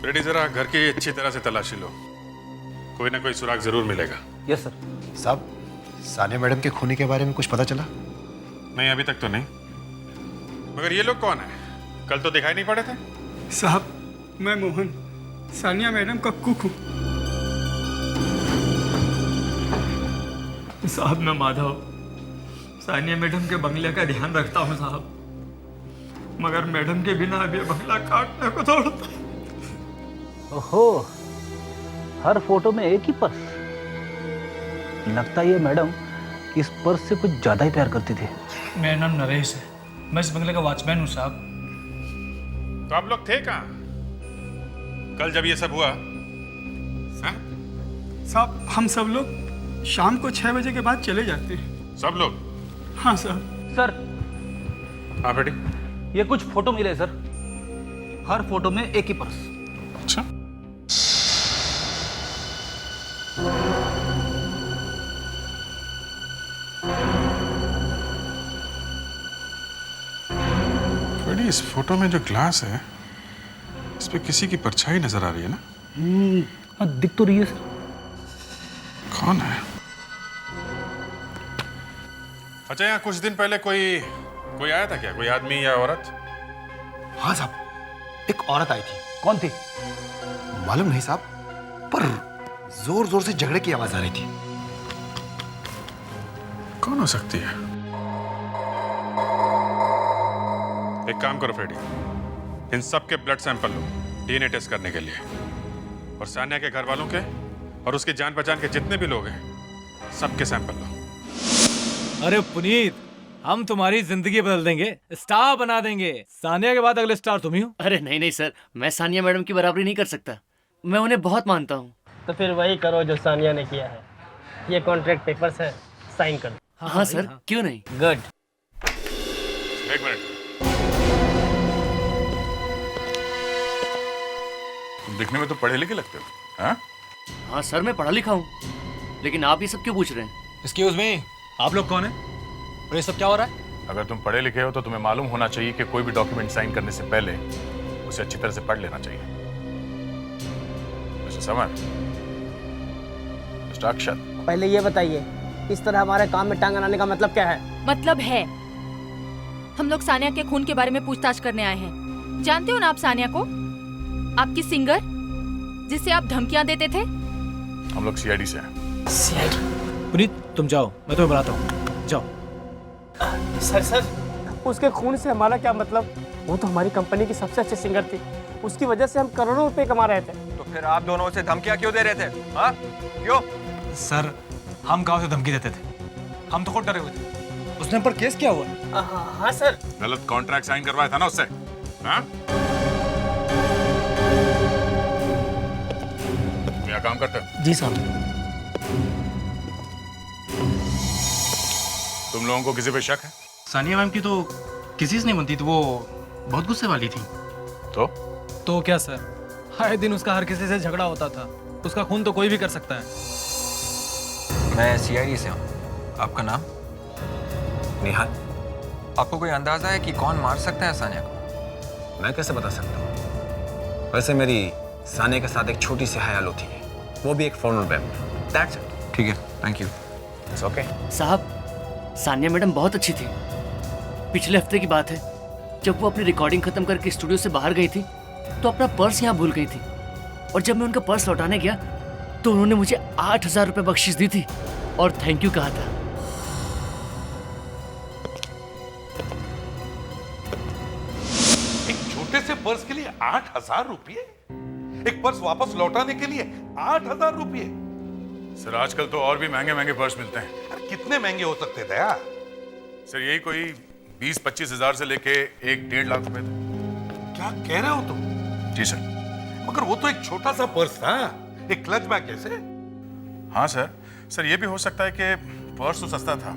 रेडी, जरा घर की अच्छी तरह से तलाशी लो, कोई ना कोई सुराग जरूर मिलेगा। Yes sir. साहब, सानिया मैडम के खूनी के बारे में कुछ पता चला? नहीं, अभी तक तो नहीं। मगर ये लोग कौन है? कल तो दिखाई नहीं पड़े थे। साहब, मैं मोहन, सानिया मैडम का कुक हूँ। साहब, मैं माधव, सानिया मैडम के बंगले का ध्यान रखता हूँ साहब, मगर मैडम के बिना अब ये बंगला काटने को दौड़ता है। ओहो, हर फोटो में एक ही पर्स। लगता है ये मैडम इस पर्स से कुछ ज्यादा ही प्यार करती थी। मेरा नाम नरेश है, मैं इस बंगले का वॉचमैन हूँ साहब। तो आप लोग थे कहाँ कल जब ये सब हुआ? साहब, हम सब लोग शाम को 6 बजे के बाद चले जाते हैं। सब लोग? हाँ सर। सर, हाँ बेटी, ये कुछ फोटो मिले सर, हर फोटो में एक ही पर्स। अच्छा, बेटी इस फोटो में जो ग्लास है इस पे किसी की परछाई नजर आ रही है ना? हाँ, दिख तो रही है सर। कौन है? अच्छा, यहाँ कुछ दिन पहले कोई आया था क्या? कोई आदमी या औरत? हाँ साहब, एक औरत आई थी। कौन थी? मालूम नहीं साहब, पर जोर जोर से झगड़े की आवाज आ रही थी। कौन हो सकती है? एक काम करो फ्रेडी, इन सब के ब्लड सैंपल लो डीएनए टेस्ट करने के लिए, और सानिया के घर वालों के और उसके जान पहचान के जितने भी लोग हैं सबके सैंपल लो। अरे पुनीत, हम तुम्हारी जिंदगी बदल देंगे, स्टार बना देंगे। सानिया के बाद अगले स्टार तुम ही हो। अरे नहीं नहीं सर, मैं सानिया मैडम की बराबरी नहीं कर सकता, मैं उन्हें बहुत मानता हूँ। तो फिर वही करो जो सानिया ने किया है। ये कॉन्ट्रैक्ट पेपर्स है, साइन कर दो। हाँ सर, क्यों नहीं? गुड। एक मिनट, तुम दिखने में तो पढ़े लिखे लगते हो। हाँ? हाँ सर, मैं पढ़ा लिखा हूँ, लेकिन आप ये सब क्यों पूछ रहे हैं? एक्सक्यूज मी, आप लोग कौन हैं? और ये सब क्या हो रहा है? अगर तुम पढ़े लिखे हो तो तुम्हें मालूम होना चाहिए कि कोई भी डॉक्यूमेंट साइन करने से पहले उसे अच्छी तरह से पढ़ लेना चाहिए। मिस्टर समर, मिस्टर अक्षत, पहले ये बताइए, इस तरह हमारे काम में टांग अड़ाने का मतलब क्या है? मतलब है, हम लोग सानिया के खून के बारे में पूछताछ करने आए हैं। जानते हो ना आप सानिया को, आपकी सिंगर जिसे आप धमकियां देते थे? हम लोग सीआईडी से हैं। सीआईडी? पुनीत तुम जाओ, मैं तुम्हें बुलाता हूँ, जाओ। सर, उसके खून से हमारा क्या मतलब? वो तो हमारी कंपनी की सबसे अच्छी सिंगर थी, उसकी वजह से हम करोड़ों रुपए कमा रहे थे। तो फिर आप दोनों उसे धमकियां क्यों दे रहे थे? हाँ क्यों? सर हम गांव से धमकी देते थे, हम तो खुद डरे हुए थे। उसने पर केस क्या हुआ? हाँ सर। गलत कॉन्ट्रैक्ट साइन करवाया था ना उससे? हाँ? तुम यहाँ काम करते हो? जी साहब। तुम लोगों को किसी पे शक है? सानिया मैम की तो किसी से नहीं बनती थी, वो बहुत गुस्से वाली थी। तो क्या सर, आए दिन उसका हर किसी से झगड़ा होता था। उसका खून तो कोई भी कर सकता है। मैं सीआईडी से हूँ। आपका नाम? निहाल। आपको कोई अंदाजा है कि कौन मार सकता है सानिया को? मैं कैसे बता सकता हूँ? वैसे मेरी सानिया के साथ एक छोटी सी हयाल होती है, वो भी एक फॉर्मल वेब में। That's it. ठीक है, थैंक यू। It's okay. साहब, सानिया मैडम बहुत अच्छी थी। पिछले हफ्ते की बात है, जब वो अपनी रिकॉर्डिंग खत्म करके स्टूडियो से बाहर गई थी तो अपना पर्स यहाँ भूल गई थी, और जब मैं उनका पर्स लौटाने गया तो उन्होंने मुझे 8,000 रुपए बख्शिश दी थी और थैंक यू कहा था। एक छोटे से पर्स के लिए 8,000 रुपये? एक पर्स वापस लौटाने के लिए 8,000 रुपये? सर आजकल तो और भी महंगे महंगे पर्स मिलते हैं। अरे कितने महंगे हो सकते थे यार? सर यही कोई 20-25 हजार से लेके 1-1.5 लाख रुपए थे। क्या कह रहे हो तुम? जी सर। मगर वो तो एक छोटा सा पर्स था, एक क्लच बैग कैसे? हाँ सर ये भी हो सकता है कि पर्स तो सस्ता था,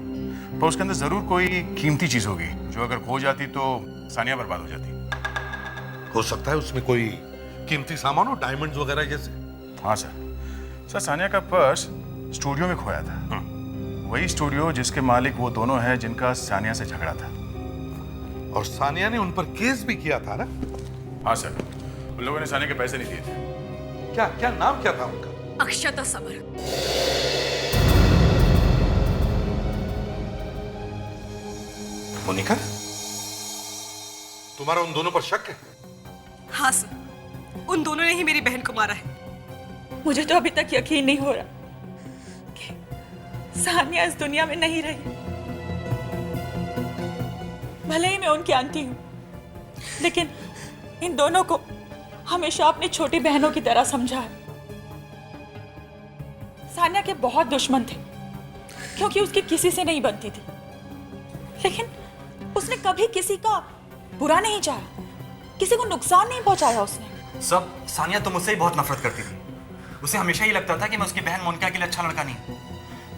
पर उसके अंदर जरूर कोई कीमती चीज होगी जो अगर खो जाती तो सानिया बर्बाद हो जाती। हो सकता है उसमें कोई कीमती सामान हो, डायमंड्स वगैरह जैसे। हाँ सर सानिया का पर्स स्टूडियो में खोया था। वही स्टूडियो जिसके मालिक वो दोनों हैं जिनका सानिया से झगड़ा था। और सानिया ने उन पर केस भी किया था ना? हाँ सर, उन लोगों ने सानिया के पैसे नहीं दिए थे। क्या नाम क्या था उनका? अक्षता समर। मोनिका, तुम्हारा उन दोनों पर शक है? हाँ सर, उन दोनों ने ही मेरी बहन को मारा है। मुझे तो अभी तक यकीन नहीं हो रहा कि सानिया इस दुनिया में नहीं रही। भले ही मैं उनकी आंटी हूं, लेकिन इन दोनों को हमेशा अपनी छोटी बहनों की तरह समझा है। सानिया के बहुत दुश्मन थे क्योंकि उसकी किसी से नहीं बनती थी, लेकिन उसने कभी किसी का बुरा नहीं चाहा, किसी को नुकसान नहीं पहुंचाया उसने। सब सानिया तो मुझसे ही बहुत नफरत करती थी। उसे हमेशा ही लगता था कि मैं उसकी बहन मोनिका के लिए अच्छा लड़का नहीं,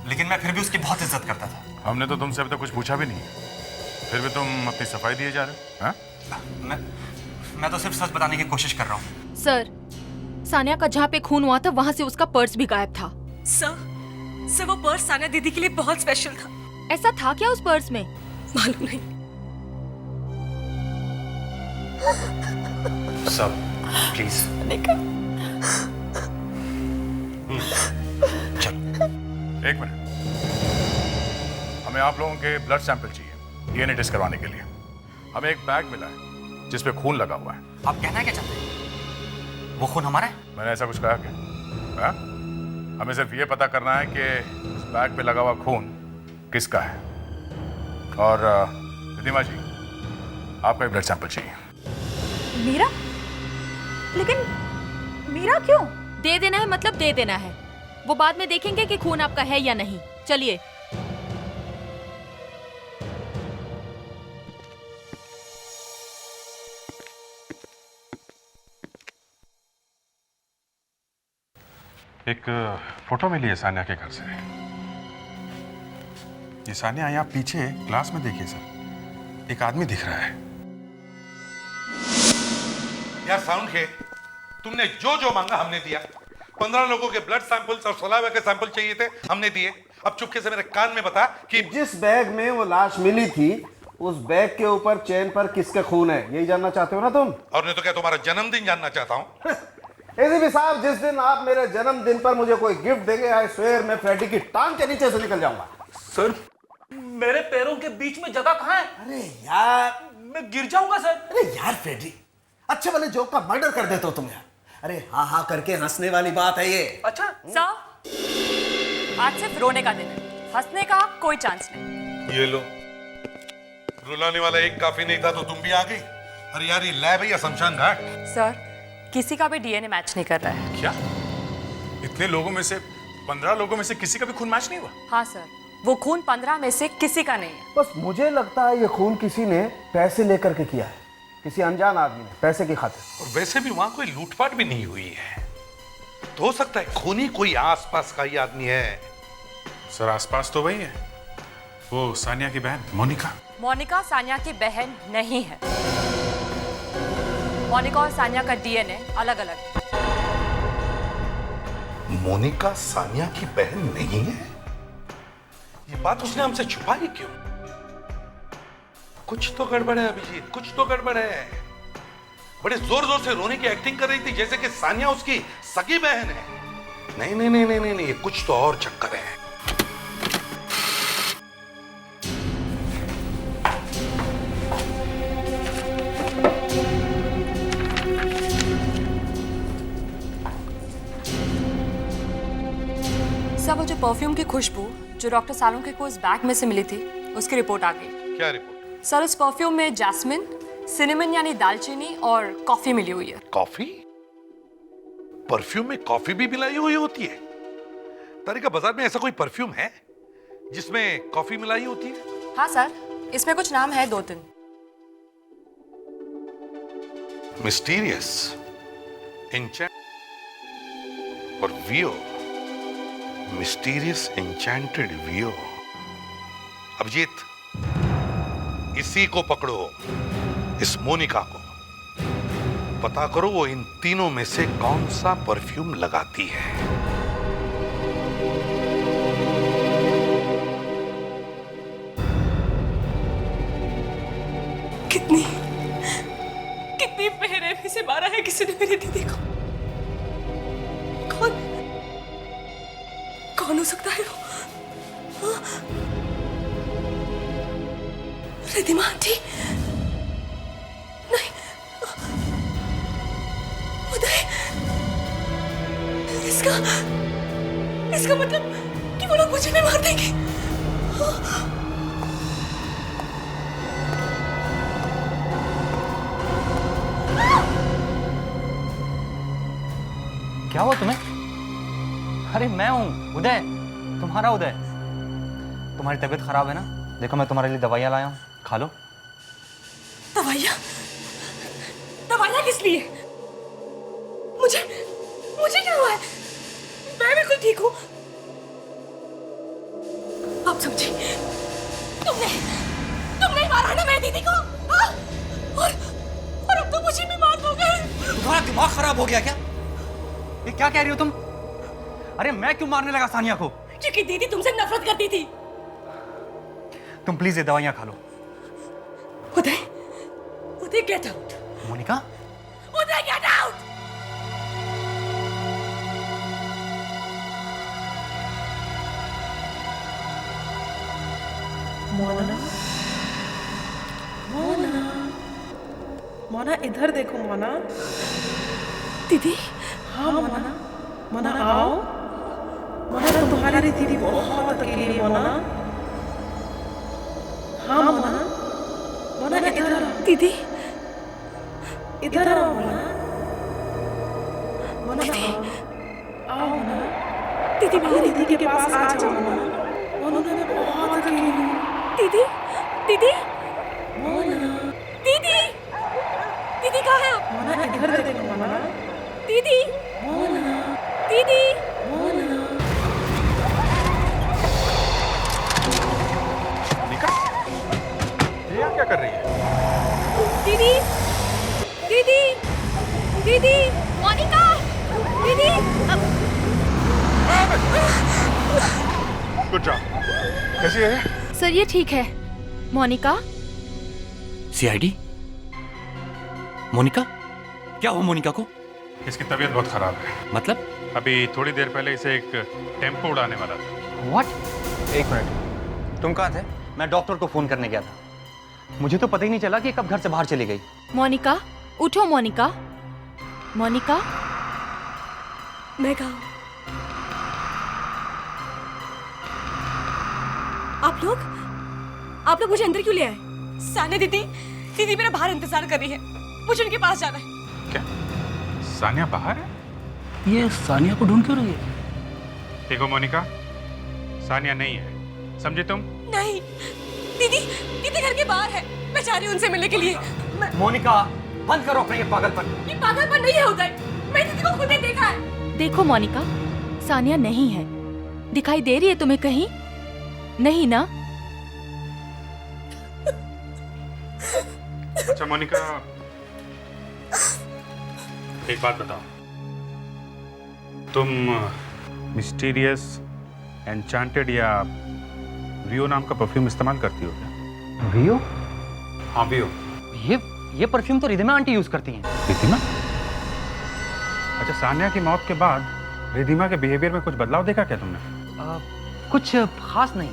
लेकिन मैं फिर भी उसकी बहुत इज्जत करता था। हमने तो तुमसे अभी तक कुछ पूछा भी नहीं, फिर भी तुम अपनी सफाई दिए जा रहे हो। हाँ? मैं तो सिर्फ सच बताने की कोशिश कर रहा हूँ। सर, सानिया का जहाँ पे खून हुआ था वहाँ से उसका पर्स भी गायब था। सर वो पर्स सानिया दीदी के लिए बहुत स्पेशल था। ऐसा था क्या उस पर्स में? मालूम नहीं। सब प्लीज एक मिनट, हमें आप लोगों के ब्लड सैंपल चाहिए डीएनए टेस्ट करवाने के लिए। हमें एक बैग मिला है जिसपे खून लगा हुआ है। आप कहना क्या चाहते हैं? वो खून हमारा है? मैंने ऐसा कुछ कहा क्या? हाँ? हमें सिर्फ ये पता करना है कि उस बैग पे लगा हुआ खून किसका है। और रिधिमा जी, आपका ब्लड सैंपल चाहिए। मीरा? लेकिन मीरा क्यों? दे देना है मतलब दे देना है। वो बाद में देखेंगे कि खून आपका है या नहीं। चलिए। एक फोटो मिली है सानिया के घर से। ये सानिया यहाँ पीछे क्लास में देखिए सर, एक आदमी दिख रहा है। यार साउंड है, तुमने जो मांगा हमने दिया। 15 लोगों के ब्लड सैंपल्स और सलावा के सैंपल चाहिए थे, हमने दिए। अब चुपके से मेरे कान में बता कि जिस बैग में वो लाश मिली थी उस बैग के ऊपर चेन पर किसका खून है, यही जानना चाहते हो ना तुम? और नहीं तो क्या तुम्हारा जन्मदिन जानना चाहता हूँ? एसीपी साहब, जिस दिन आप मेरे जन्मदिन पर मुझे कोई गिफ्ट देंगे, आई स्वेयर मैं फ्रेडी की टांग के नीचे से निकल जाऊंगा। सर, मेरे पैरों के बीच में जगह कहाँ है? अरे यार, मैं गिर जाऊंगा सर। अरे यार फ्रेडी, अच्छे वाले जोक का मर्डर कर देते हो तुम यार। अरे हाँ हाँ करके हंसने वाली बात है ये। अच्छा सर, आज सिर्फ रोने का दिन है, हंसने का कोई चांस नहीं। ये लो, रुलाने वाला एक काफी नहीं था तो तुम भी आ गई। अरे यार, ये लैब है या शमशान घाट? सर, किसी का भी डीएनए मैच नहीं कर रहा है। क्या? इतने लोगों में से 15 लोगों में से किसी का भी खून मैच नहीं हुआ? हाँ सर, वो खून 15 में से किसी का नहीं है। बस मुझे लगता है ये खून किसी ने पैसे लेकर के किया है, किसी अनजान आदमी ने, पैसे की खातिर। और वैसे भी वहां कोई लूटपाट भी नहीं हुई है, तो हो सकता है खूनी कोई आसपास का ही आदमी है। सर आसपास तो वही है, वो सानिया की बहन मोनिका। मोनिका सानिया की बहन नहीं है। मोनिका और सानिया का डीएनए अलग अलग है। मोनिका सानिया की बहन नहीं है? ये बात उसने हमसे छुपाई क्यों? कुछ तो गड़बड़ है अभिजीत, कुछ तो गड़बड़ है। बड़े जोर जोर से रोने की एक्टिंग कर रही थी जैसे कि सानिया उसकी सगी बहन है। नहीं नहीं नहीं नहीं नहीं, कुछ तो और चक्कर है। सर, वो जो परफ्यूम की खुशबू जो डॉक्टर सालुंखे को इस बैग में से मिली थी, उसकी रिपोर्ट आ गई। क्या रिपोर्ट? सर, इस परफ्यूम में जैस्मिन, सिनेमन यानी दालचीनी और कॉफी मिली हुई है। कॉफी? परफ्यूम में कॉफी भी मिलाई हुई होती है? तारिका, बाजार में ऐसा कोई परफ्यूम है जिसमें कॉफी मिलाई होती है? हाँ सर, इसमें कुछ नाम है 2-3। मिस्टीरियस, एन्चेंट और वियो। मिस्टीरियस एन्चेंटेड वियो। अभिजीत, इसी को पकड़ो, इस मोनिका को। पता करो वो इन तीनों में से कौन सा परफ्यूम लगाती है। कितनी बेरहमी से मारा है किसी ने मेरी दीदी को। कौन हो सकता है वो? रिद्धिमा आंटी? नहीं, उदय? इसका मतलब कि वो लोग मुझे भी मार देंगे। क्या हुआ तुम्हें? अरे मैं हूँ उदय, तुम्हारा उदय। तुम्हारी तबीयत खराब है ना? देखो मैं तुम्हारे लिए दवाइयाँ लाया हूँ, खा लो। दवाइयाँ किस लिए? मुझे क्या हुआ है? मैं बिल्कुल ठीक हूँ। आप समझी? तुमने मारा ना मेरी दीदी को, और अब तो मुझे भी मार दोगे। तुम्हारा दिमाग खराब हो गया क्या? ये क्या कह रही हो तुम? अरे मैं क्यों मारने लगा सानिया को? क्योंकि दीदी तुमसे नफरत करती थी। तुम प्लीज ये दवाइयाँ खा लो। उदय गेट आउट। मोनिका? उदय गेट आउट। मोना इधर देखो मोना। दीदी? हाँ मोना, मोना आओ। मोना तुम्हारी दीदी बहुत अकेली है मोना। हाँ मोना, मोना इधर आओ। दीदी इधर आओ मोना। मोना आओ मोना। दीदी मेरी दीदी के पास आ जाओ मोना। मोना मैं बहुत अकेली हूँ। दीदी मोना। दीदी कहाँ है आप? मोना इधर देखो मोना। दीदी मोना। मोनिका, ये यहाँ क्या कर रही है? दीदी मोनिका, दीदी। Good job. कैसी है? सर ये ठीक है। मोनिका? सीआईडी? मोनिका? क्या हुआ मोनिका को? इसकी तबीयत बहुत खराब है। मतलब? अभी थोड़ी देर पहले इसे एक टेम्पो उड़ाने वाला था। व्हाट? एक मिनट, तुम कहाँ थे? मैं डॉक्टर को फोन करने गया था। मुझे तो पता ही नहीं चला कि कब घर से बाहर चली गई। मोनिका, उठो मोनिका। मोनिका? मैं कहाँ? आप लोग मुझे अंदर क्यों ले आए? सानिया दीदी मेरा बाहर इंतजार कर रही है। मुझे उनके पास जाना है। क्या? सानिया बाहर है? ये सानिया को ढूंढ क्यों रही है? देखो मोनिका, सानिया नहीं है, समझे तुम? नहीं, दीदी दीदी घर के बाहर है। मैं जा रही हूँ उनसे मिलने के लिए। मोनिका, बंद करो अपना ये पागलपन। ये पागलपन नहीं है उदय, मैं दीदी को खुद ही देखा है। देखो मोनिका, सानिया नहीं है। दिखाई दे रही है तुम्हें कहीं? नहीं ना? अच्छा मोनिका, एक बात बताओ, तुम मिस्टीरियस, एन्चांटेड या वियो नाम का परफ्यूम इस्तेमाल करती हो क्या? वियो? हाँ वियो। ये परफ्यूम तो रिधिमा आंटी यूज करती हैं। रिधिमा? अच्छा, सानिया की मौत के बाद रिधिमा के बिहेवियर में कुछ बदलाव देखा क्या तुमने? कुछ खास नहीं,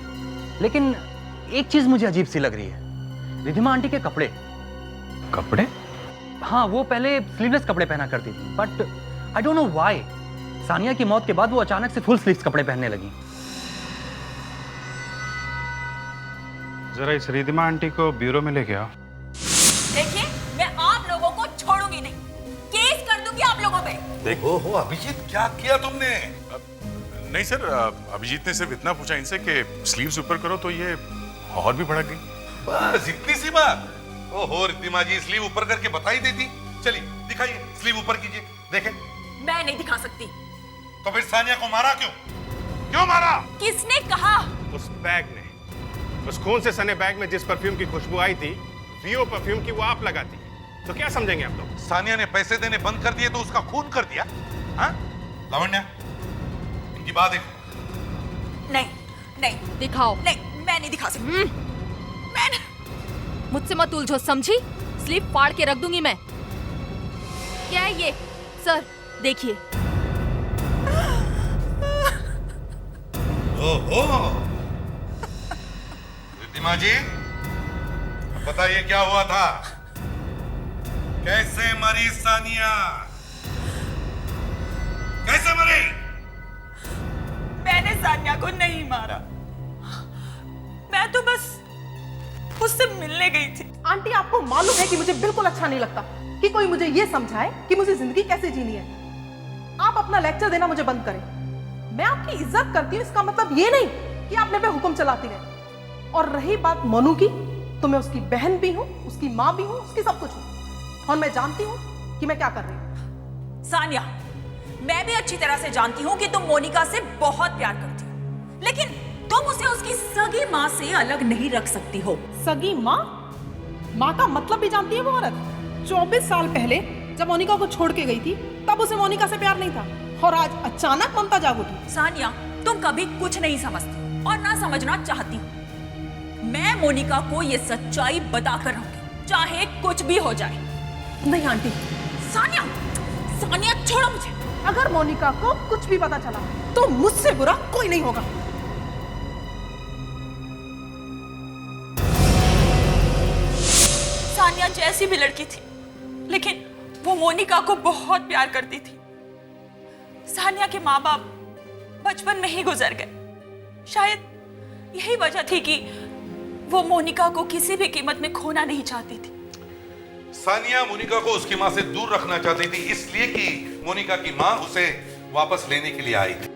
लेकिन एक चीज मुझे अजीब सी लग रही है। रिधिमा आंटी के कपड़े। कपड़े? हाँ, वो पहले स्लीवलेस कपड़े पहना करती थी, but I don't know why Sania की मौत के बाद वो अचानक से फुल स्लीव्स कपड़े पहनने लगी। जरा इस रिधिमा आंटी को ब्यूरो में लेके आओ। देखिए, मैं आप लोगों को छोड़ूंगी नहीं, केस कर दूंगी आप लोगों पे। देखो हो अभिजीत, क्या किया तुमने? नहीं सर, अभिजीत ने सिर्फ इतना पूछा इनसे कि स्लीव्स ऊपर करो तो ये और भी भड़क गई। बस इतनी सी बात? ओहो रिद्धिमा जी, स्लीव ऊपर करके बता ही देती। चलिए दिखाइए, स्लीव ऊपर कीजिए, देखें। मैं नहीं दिखा सकती। तो फिर सानिया को मारा क्यों? क्यों मारा? किसने कहा? उस बैग ने, उस खून से सने बैग में जिस परफ्यूम की खुशबू आई थी, वियो परफ्यूम की, वो आप लगाती है। तो क्या समझेंगे आप लोग? सानिया ने पैसे देने बंद कर दिए तो उसका खून कर दिया? हाँ? लावण्या, इनकी बात देखो। नहीं, नहीं दिखाओ। नहीं, मैं नहीं दिखा सकती। मैं मुझसे मत उलझो, समझी? स्लीव फाड़ के रख दूंगी मैं। क्या है ये? सर देखिए। ओहो रिद्धिमा जी, बताइए क्या हुआ था? कैसे मरी सानिया? कैसे मरी? मैंने सानिया को नहीं मारा, मैं तो बस उससे मिलने गई थी। आंटी, आपको मालूम है कि मुझे बिल्कुल अच्छा नहीं लगता कि कोई मुझे ये समझाए कि मुझे जिंदगी कैसे जीनी है। आप अपना लेक्चर देना मुझे बंद करें। मैं आपकी इज्जत करती हूँ, इसका मतलब ये नहीं कि आप मेरे पे हुक्म चलाती रहे। और रही बात मनु की, तो मैं उसकी बहन भी हूँ, उसकी माँ भी हूँ, उसकी सब कुछ हूँ, और मैं जानती हूँ कि मैं क्या कर रही हूँ। सानिया, मैं भी अच्छी तरह से जानती हूँ कि तुम मोनिका से बहुत प्यार करती हो, लेकिन तुम उसे उसकी सगी माँ से अलग नहीं रख सकती हो। सगी माँ? माँ का मतलब भी जानती है वो औरत। 24 साल पहले जब मोनिका को छोड़ के गई थी, तब उसे मोनिका से प्यार नहीं था, और आज अचानक ममता जाग उठी। सानिया, तुम कभी कुछ नहीं समझती और ना समझना चाहती हो। मैं मोनिका को ये सच्चाई बताकर रहूंगी, चाहे कुछ भी हो जाए। नहीं आंटी। सानिया, सानिया छोड़ो मुझे। अगर मोनिका को कुछ भी पता चला तो मुझसे बुरा कोई नहीं होगा। सानिया जैसी भी लड़की थी, लेकिन वो मोनिका को बहुत प्यार करती थी। सानिया के माँ बाप बचपन में ही गुजर गए। शायद यही वजह थी कि वो मोनिका को किसी भी कीमत में खोना नहीं चाहती थी। सानिया मोनिका को उसकी माँ से दूर रखना चाहती थी, इसलिए कि मोनिका की माँ उसे वापस लेने के लिए आई थी।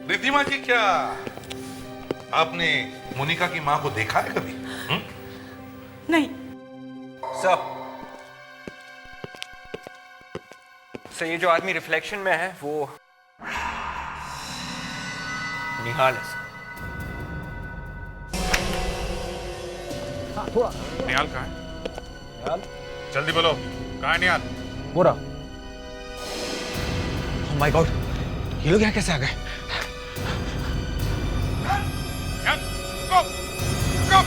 रिद्धिमा जी, क्या आपने मोनिका की माँ को देखा है कभी? नहीं। सर ये जो आदमी रिफ्लेक्शन में है वो निहाल है। थोड़ा निहाल कहाँ है? निहाल, जल्दी बोलो, कहाँ है निहाल? वो रहा। ओह माय गॉड, ये लोग यहाँ कैसे आ गए? गो, गो।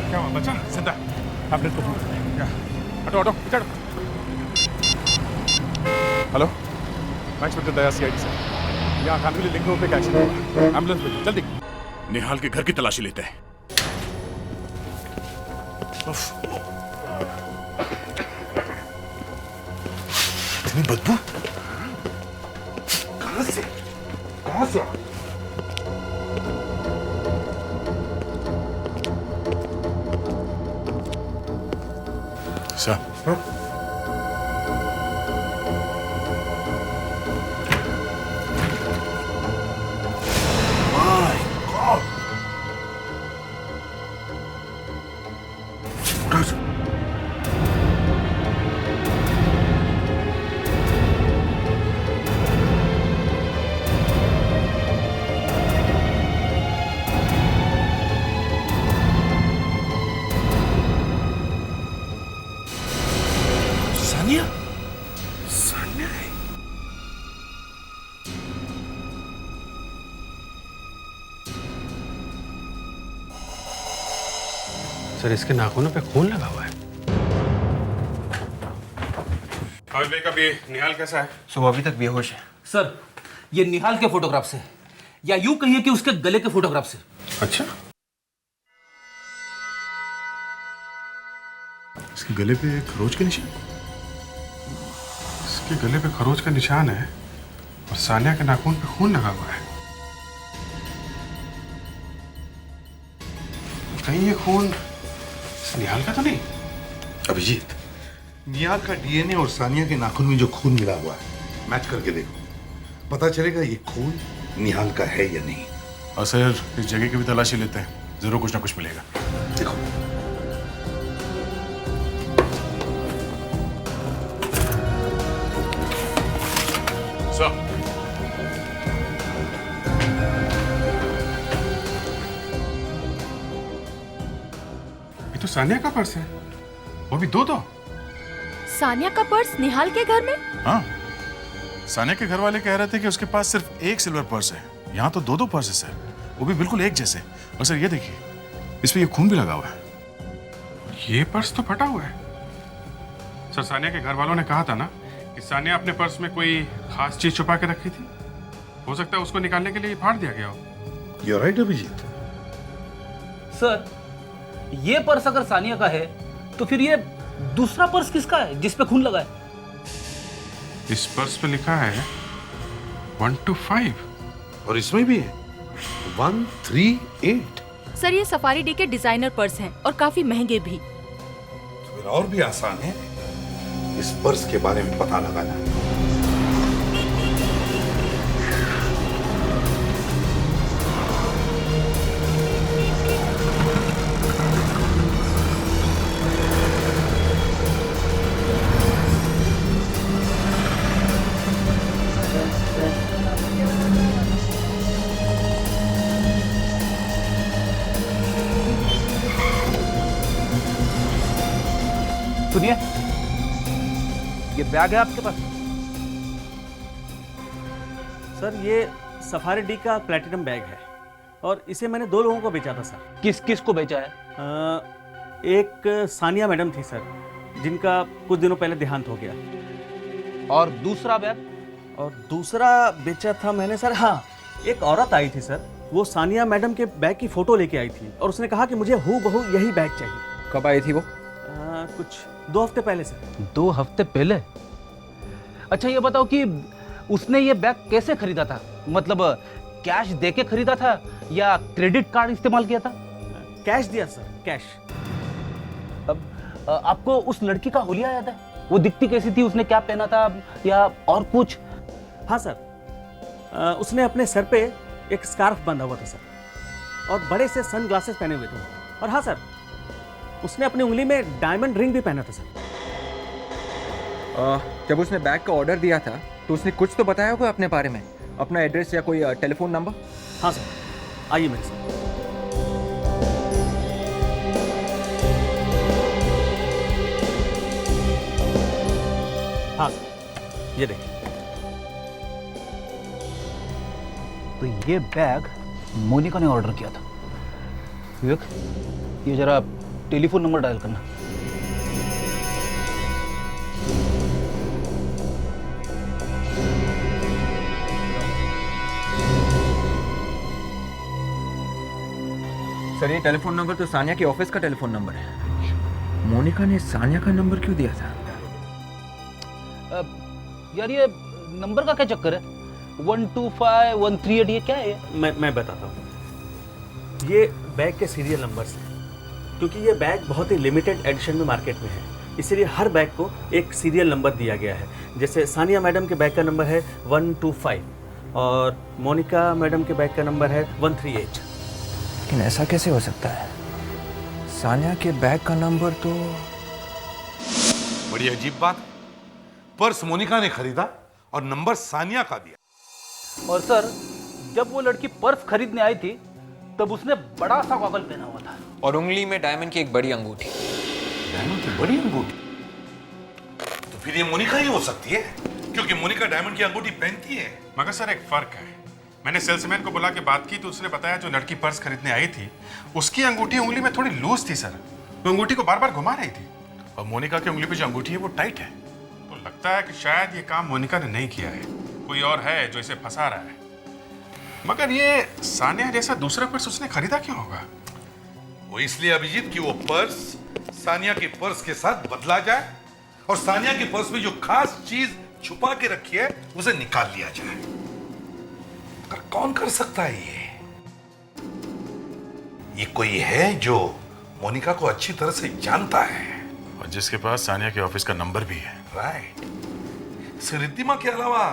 क्या हुआ बच्चा? जिंदा? एम्बुलेंस को फोन करते हैं। ऑटो ऑटो चढ़। हेलो, मैं इंस्पेक्टर दया सीआईडी से। यहाँ खानविली लिंक रोड पे क्या एक्सीडेंट हुआ? एम्बुलेंस भेजो जल्दी। निहाल के घर की तलाशी लेते हैं। इतनी बदबू कहाँ से? कहाँ से? सर, सानिया? सानिया है। सर, इसके नाखूनों पे खून लगा हुआ है। हामिद भाई, कब ये निहाल कैसा है? सुबह अभी तक बेहोश है। सर, ये निहाल के फोटोग्राफ से, या यूं कहिए कि उसके गले के फोटोग्राफ से। अच्छा, इसके गले पे खरोच के निशान। इसके गले पे खरोच का निशान है और सानिया के नाखून पे खून लगा हुआ है। कहीं ये खून इस निहाल का तो नहीं? अभिजीत, निहाल का डीएनए और सानिया के नाखून में जो खून मिला हुआ है, मैच करके देखो, पता चलेगा ये खून निहाल का है या नहीं। और सर, इस जगह की भी तलाशी लेते हैं, जरूर कुछ ना कुछ मिलेगा। देखो, सर, ये तो सानिया का पर्स है, वो भी दो। सानिया का पर्स निहाल के घर में? हाँ, सानिया के घर वाले कह रहे थे कि उसके पास सिर्फ एक सिल्वर पर्स है। यहाँ तो दो पर्स है सर, वो भी बिल्कुल एक जैसे। और सर ये देखिए, इस पे ये खून भी लगा हुआ है। ये पर्स तो फटा हुआ है। सर, सानिया के घर वालों ने कहा था ना कि सानिया अपने पर्स में कोई खास चीज छुपा के रखी थी। हो सकता है उसको निकालने के लिए फाड़ दिया गया हो। You're right, Abhijit. सर, ये पर्स अगर सानिया का है तो फिर ये दूसरा पर्स किसका है जिस पे खून लगा है? इस पर्स पे लिखा है 125 और इसमें भी है 138। सर, ये सफारी डी के डिजाइनर पर्स हैं और काफी महंगे भी। तो फिर और भी आसान है इस पर्स के बारे में पता लगाना। सुनिए, ये बैग है आपके पास? सर, ये सफारी डी का प्लेटिनम बैग है और इसे मैंने 2 लोगों को बेचा था सर। किस किस को बेचा है? एक सानिया मैडम थी सर, जिनका कुछ दिनों पहले देहांत हो गया। और दूसरा बैग? और दूसरा बेचा था मैंने सर, हाँ, एक औरत आई थी सर, वो सानिया मैडम के बैग की फोटो लेके आई थी और उसने कहा कि मुझे हूबहू यही बैग चाहिए। कब आई थी वो? कुछ 2 हफ्ते पहले सर। 2 हफ्ते पहले? अच्छा, ये बताओ कि उसने ये बैग कैसे खरीदा था? मतलब कैश देके खरीदा था या क्रेडिट कार्ड इस्तेमाल किया था? कैश दिया सर, कैश। अब आपको उस लड़की का हुलिया याद है? वो दिखती कैसी थी, उसने क्या पहना था या और कुछ? हाँ सर, उसने अपने सर पे एक स्कार्फ बांधा हुआ था सर और बड़े से सन ग्लासेस पहने हुए थे। और हाँ सर, उसने अपनी उंगली में डायमंड रिंग भी पहना था सर। जब उसने बैग का ऑर्डर दिया था तो उसने कुछ तो बताया होगा अपने बारे में, अपना एड्रेस या कोई टेलीफोन नंबर? हाँ सर, आइए मेरे साथ। हाँ सर, ये देखिए। तो ये बैग मोनिका ने ऑर्डर किया था। विवेक, ये जरा टेलीफोन नंबर डायल करना। सर ये टेलीफोन नंबर तो सानिया के ऑफिस का टेलीफोन नंबर है। मोनिका ने सानिया का नंबर क्यों दिया था? यार ये नंबर का क्या चक्कर है? 125 138 ये क्या है? मैं बताता हूँ। ये बैग के सीरियल नंबर्स हैं, क्योंकि ये बैग बहुत ही लिमिटेड एडिशन में मार्केट में है, इसलिए हर बैग को एक सीरियल नंबर दिया गया है। जैसे सानिया मैडम के बैग का नंबर है 125 और मोनिका मैडम के बैग का नंबर है 138। लेकिन ऐसा कैसे हो सकता है? सानिया के बैग का नंबर तो बड़ी अजीब बात। पर्स मोनिका ने खरीदा और नंबर सानिया का दिया। और सर जब वो लड़की पर्स खरीदने आई थी तब उसने बड़ा सा गॉगल पहना हुआ था और उंगली में डायमंड की एक बड़ी अंगूठी। डायमंड की बड़ी अंगूठी? तो फिर ये मोनिका ही हो सकती है, क्योंकि मोनिका डायमंड की अंगूठी पहनती है। मगर सर एक फर्क है। मैंने सेल्समैन को बुला के बात की तो उसने बताया जो लड़की पर्स खरीदने आई थी उसकी अंगूठी उंगली में थोड़ी लूज थी सर। वो अंगूठी को बार बार घुमा रही थी और मोनिका की उंगली पे जो अंगूठी है वो टाइट है। तो लगता है कि शायद ये काम मोनिका ने नहीं किया है, कोई और है जो इसे फंसा रहा है। मगर ये सानिया जैसा दूसरा पर्स उसने खरीदा क्यों होगा? वो इसलिए अभिजीत कि वो पर्स सानिया के पर्स के साथ बदला जाए और सानिया के पर्स में जो खास चीज छुपा के रखी है उसे निकाल लिया जाए। पर कौन कर सकता है ये कोई है जो मोनिका को अच्छी तरह से जानता है और जिसके पास सानिया के ऑफिस का नंबर भी है। राइट। रिद्धिमा के अलावा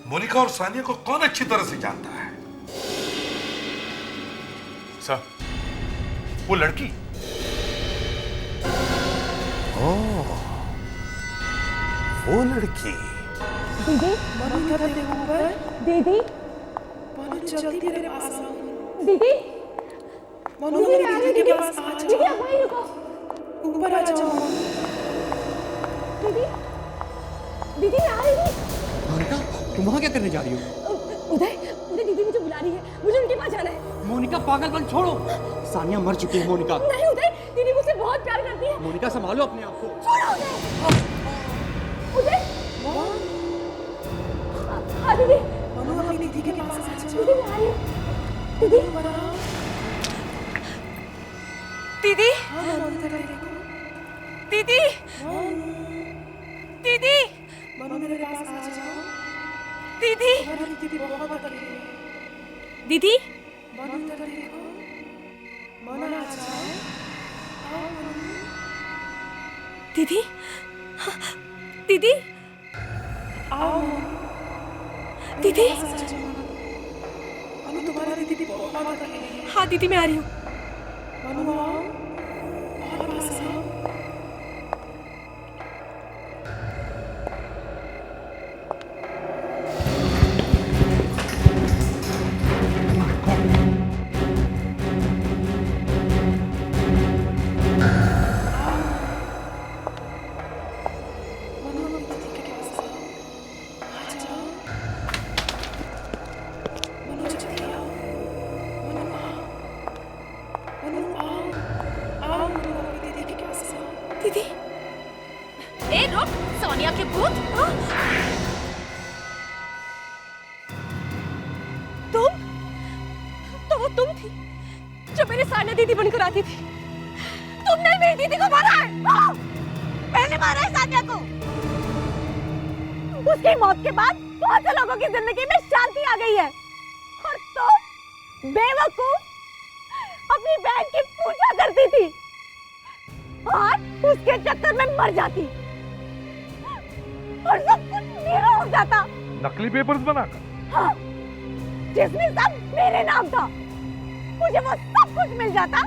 मोनिका और सानिया को कौन अच्छी तरह से जानता है? सर वो लड़की। ओह वो लड़की। दीदी दीदी जल्दी मेरे पास आओ। दीदी मनु दीदी के पास आ जाओ। दीदी आप वहीं रुको, ऊपर आ जाओ। दीदी दीदी मैं आ रही हूँ। मोनिका तुम वहाँ क्या करने जा रही हो? उदय उदय दीदी मुझे बुला रही है, मुझे उनके पास जाना है। मोनिका पागलपन छोड़ो, सानिया मर चुकी है। मोनिका नहीं उदय, दीदी मुझसे बहुत प्यार करती है। मोनिका संभालो अपने आप को। छोड़ो उदय। हाँ दीदी मनु अपनी दीदी के पास आ जाओ। दीदी मैं आई हूँ। दीदी दीदी दीदी दीदी मनु मेरे पास आ जाओ। दीदी दीदी बहुत तकलीफ है। दीदी मनु इधर देखो, मनु आ जाओ। दीदी दीदी आओ। दीदी मनु तुम्हारी दीदी बहुत तकलीफ है। हाँ दीदी मैं आ रही हूँ। मनु आओ और पास आओ। दीदी ए रुक, सोनिया के भूत। तुम तो वो तुम थी जो मेरी सानिया दीदी बनकर आती थी। तुमने मेरी दीदी को मारा है। मैंने मारा है सानिया को। उसकी मौत के बाद बहुत से लोगों की जिंदगी में शांति आ गई है और तुम बेवकूफ अपनी बहन की पूजा करती थी और उसके चक्कर में मर जाती और सब कुछ मेरा हो जाता। नकली पेपर्स बनाकर? हाँ, जिसमें सब मेरे नाम था। मुझे वो सब कुछ मिल जाता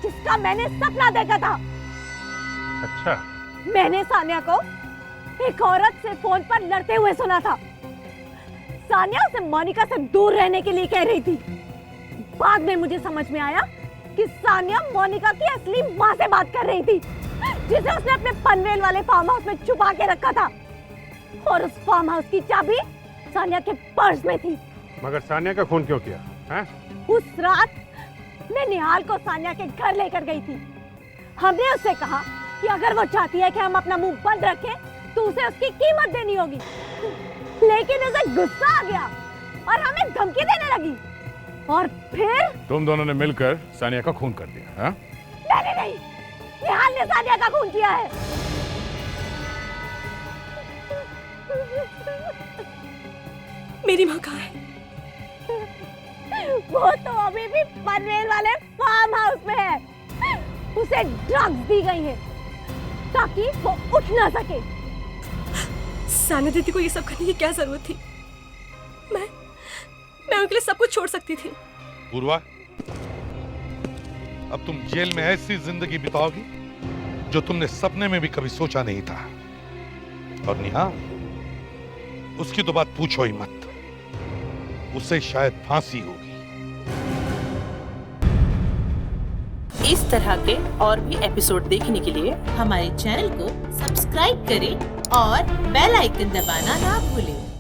जिसका मैंने सपना देखा था। अच्छा। मैंने सानिया को एक औरत से फोन पर लड़ते हुए सुना था। सानिया उसे मोनिका से दूर रहने के लिए कह रही थी। बाद में मुझे समझ में आया कि सानिया मोनिका की असली माँ से बात कर रही थी, जिसे उसने अपने पनवेल वाले फार्म हाउस में छुपा के रखा था और उस फार्म हाउस की चाबी सानिया के पर्स में थी। मगर सानिया का खून क्यों किया है? उस रात मैं निहाल को सानिया के घर लेकर गई थी। हमने उससे कहा कि अगर वो चाहती है कि हम अपना मुंह बंद रखें तो उसे उसकी कीमत देनी होगी, लेकिन उसे गुस्सा आ गया और हमें धमकी देने लगी। और फिर? तुम दोनों ने मिलकर सानिया का खून कर दिया, हाँ? नहीं, निहाल ने सानिया का खून किया है। मेरी माँ कहाँ है? वो तो अभी भी पनवेल वाले फार्म हाउस में है। उसे ड्रग्स दी गई हैं ताकि वो उठ ना सके। सानिया दीदी को ये सब करने की क्या जरूरत थी? मैं उनके लिए सब कुछ छोड़ सकती थी। पूर्वा, अब तुम जेल में ऐसी जिंदगी बिताओगी जो तुमने सपने में भी कभी सोचा नहीं था। और निहाल, उसकी तो बात पूछो ही मत, उसे शायद फांसी होगी। इस तरह के और भी एपिसोड देखने के लिए हमारे चैनल को सब्सक्राइब करें और बेल आइकन दबाना ना भूलें।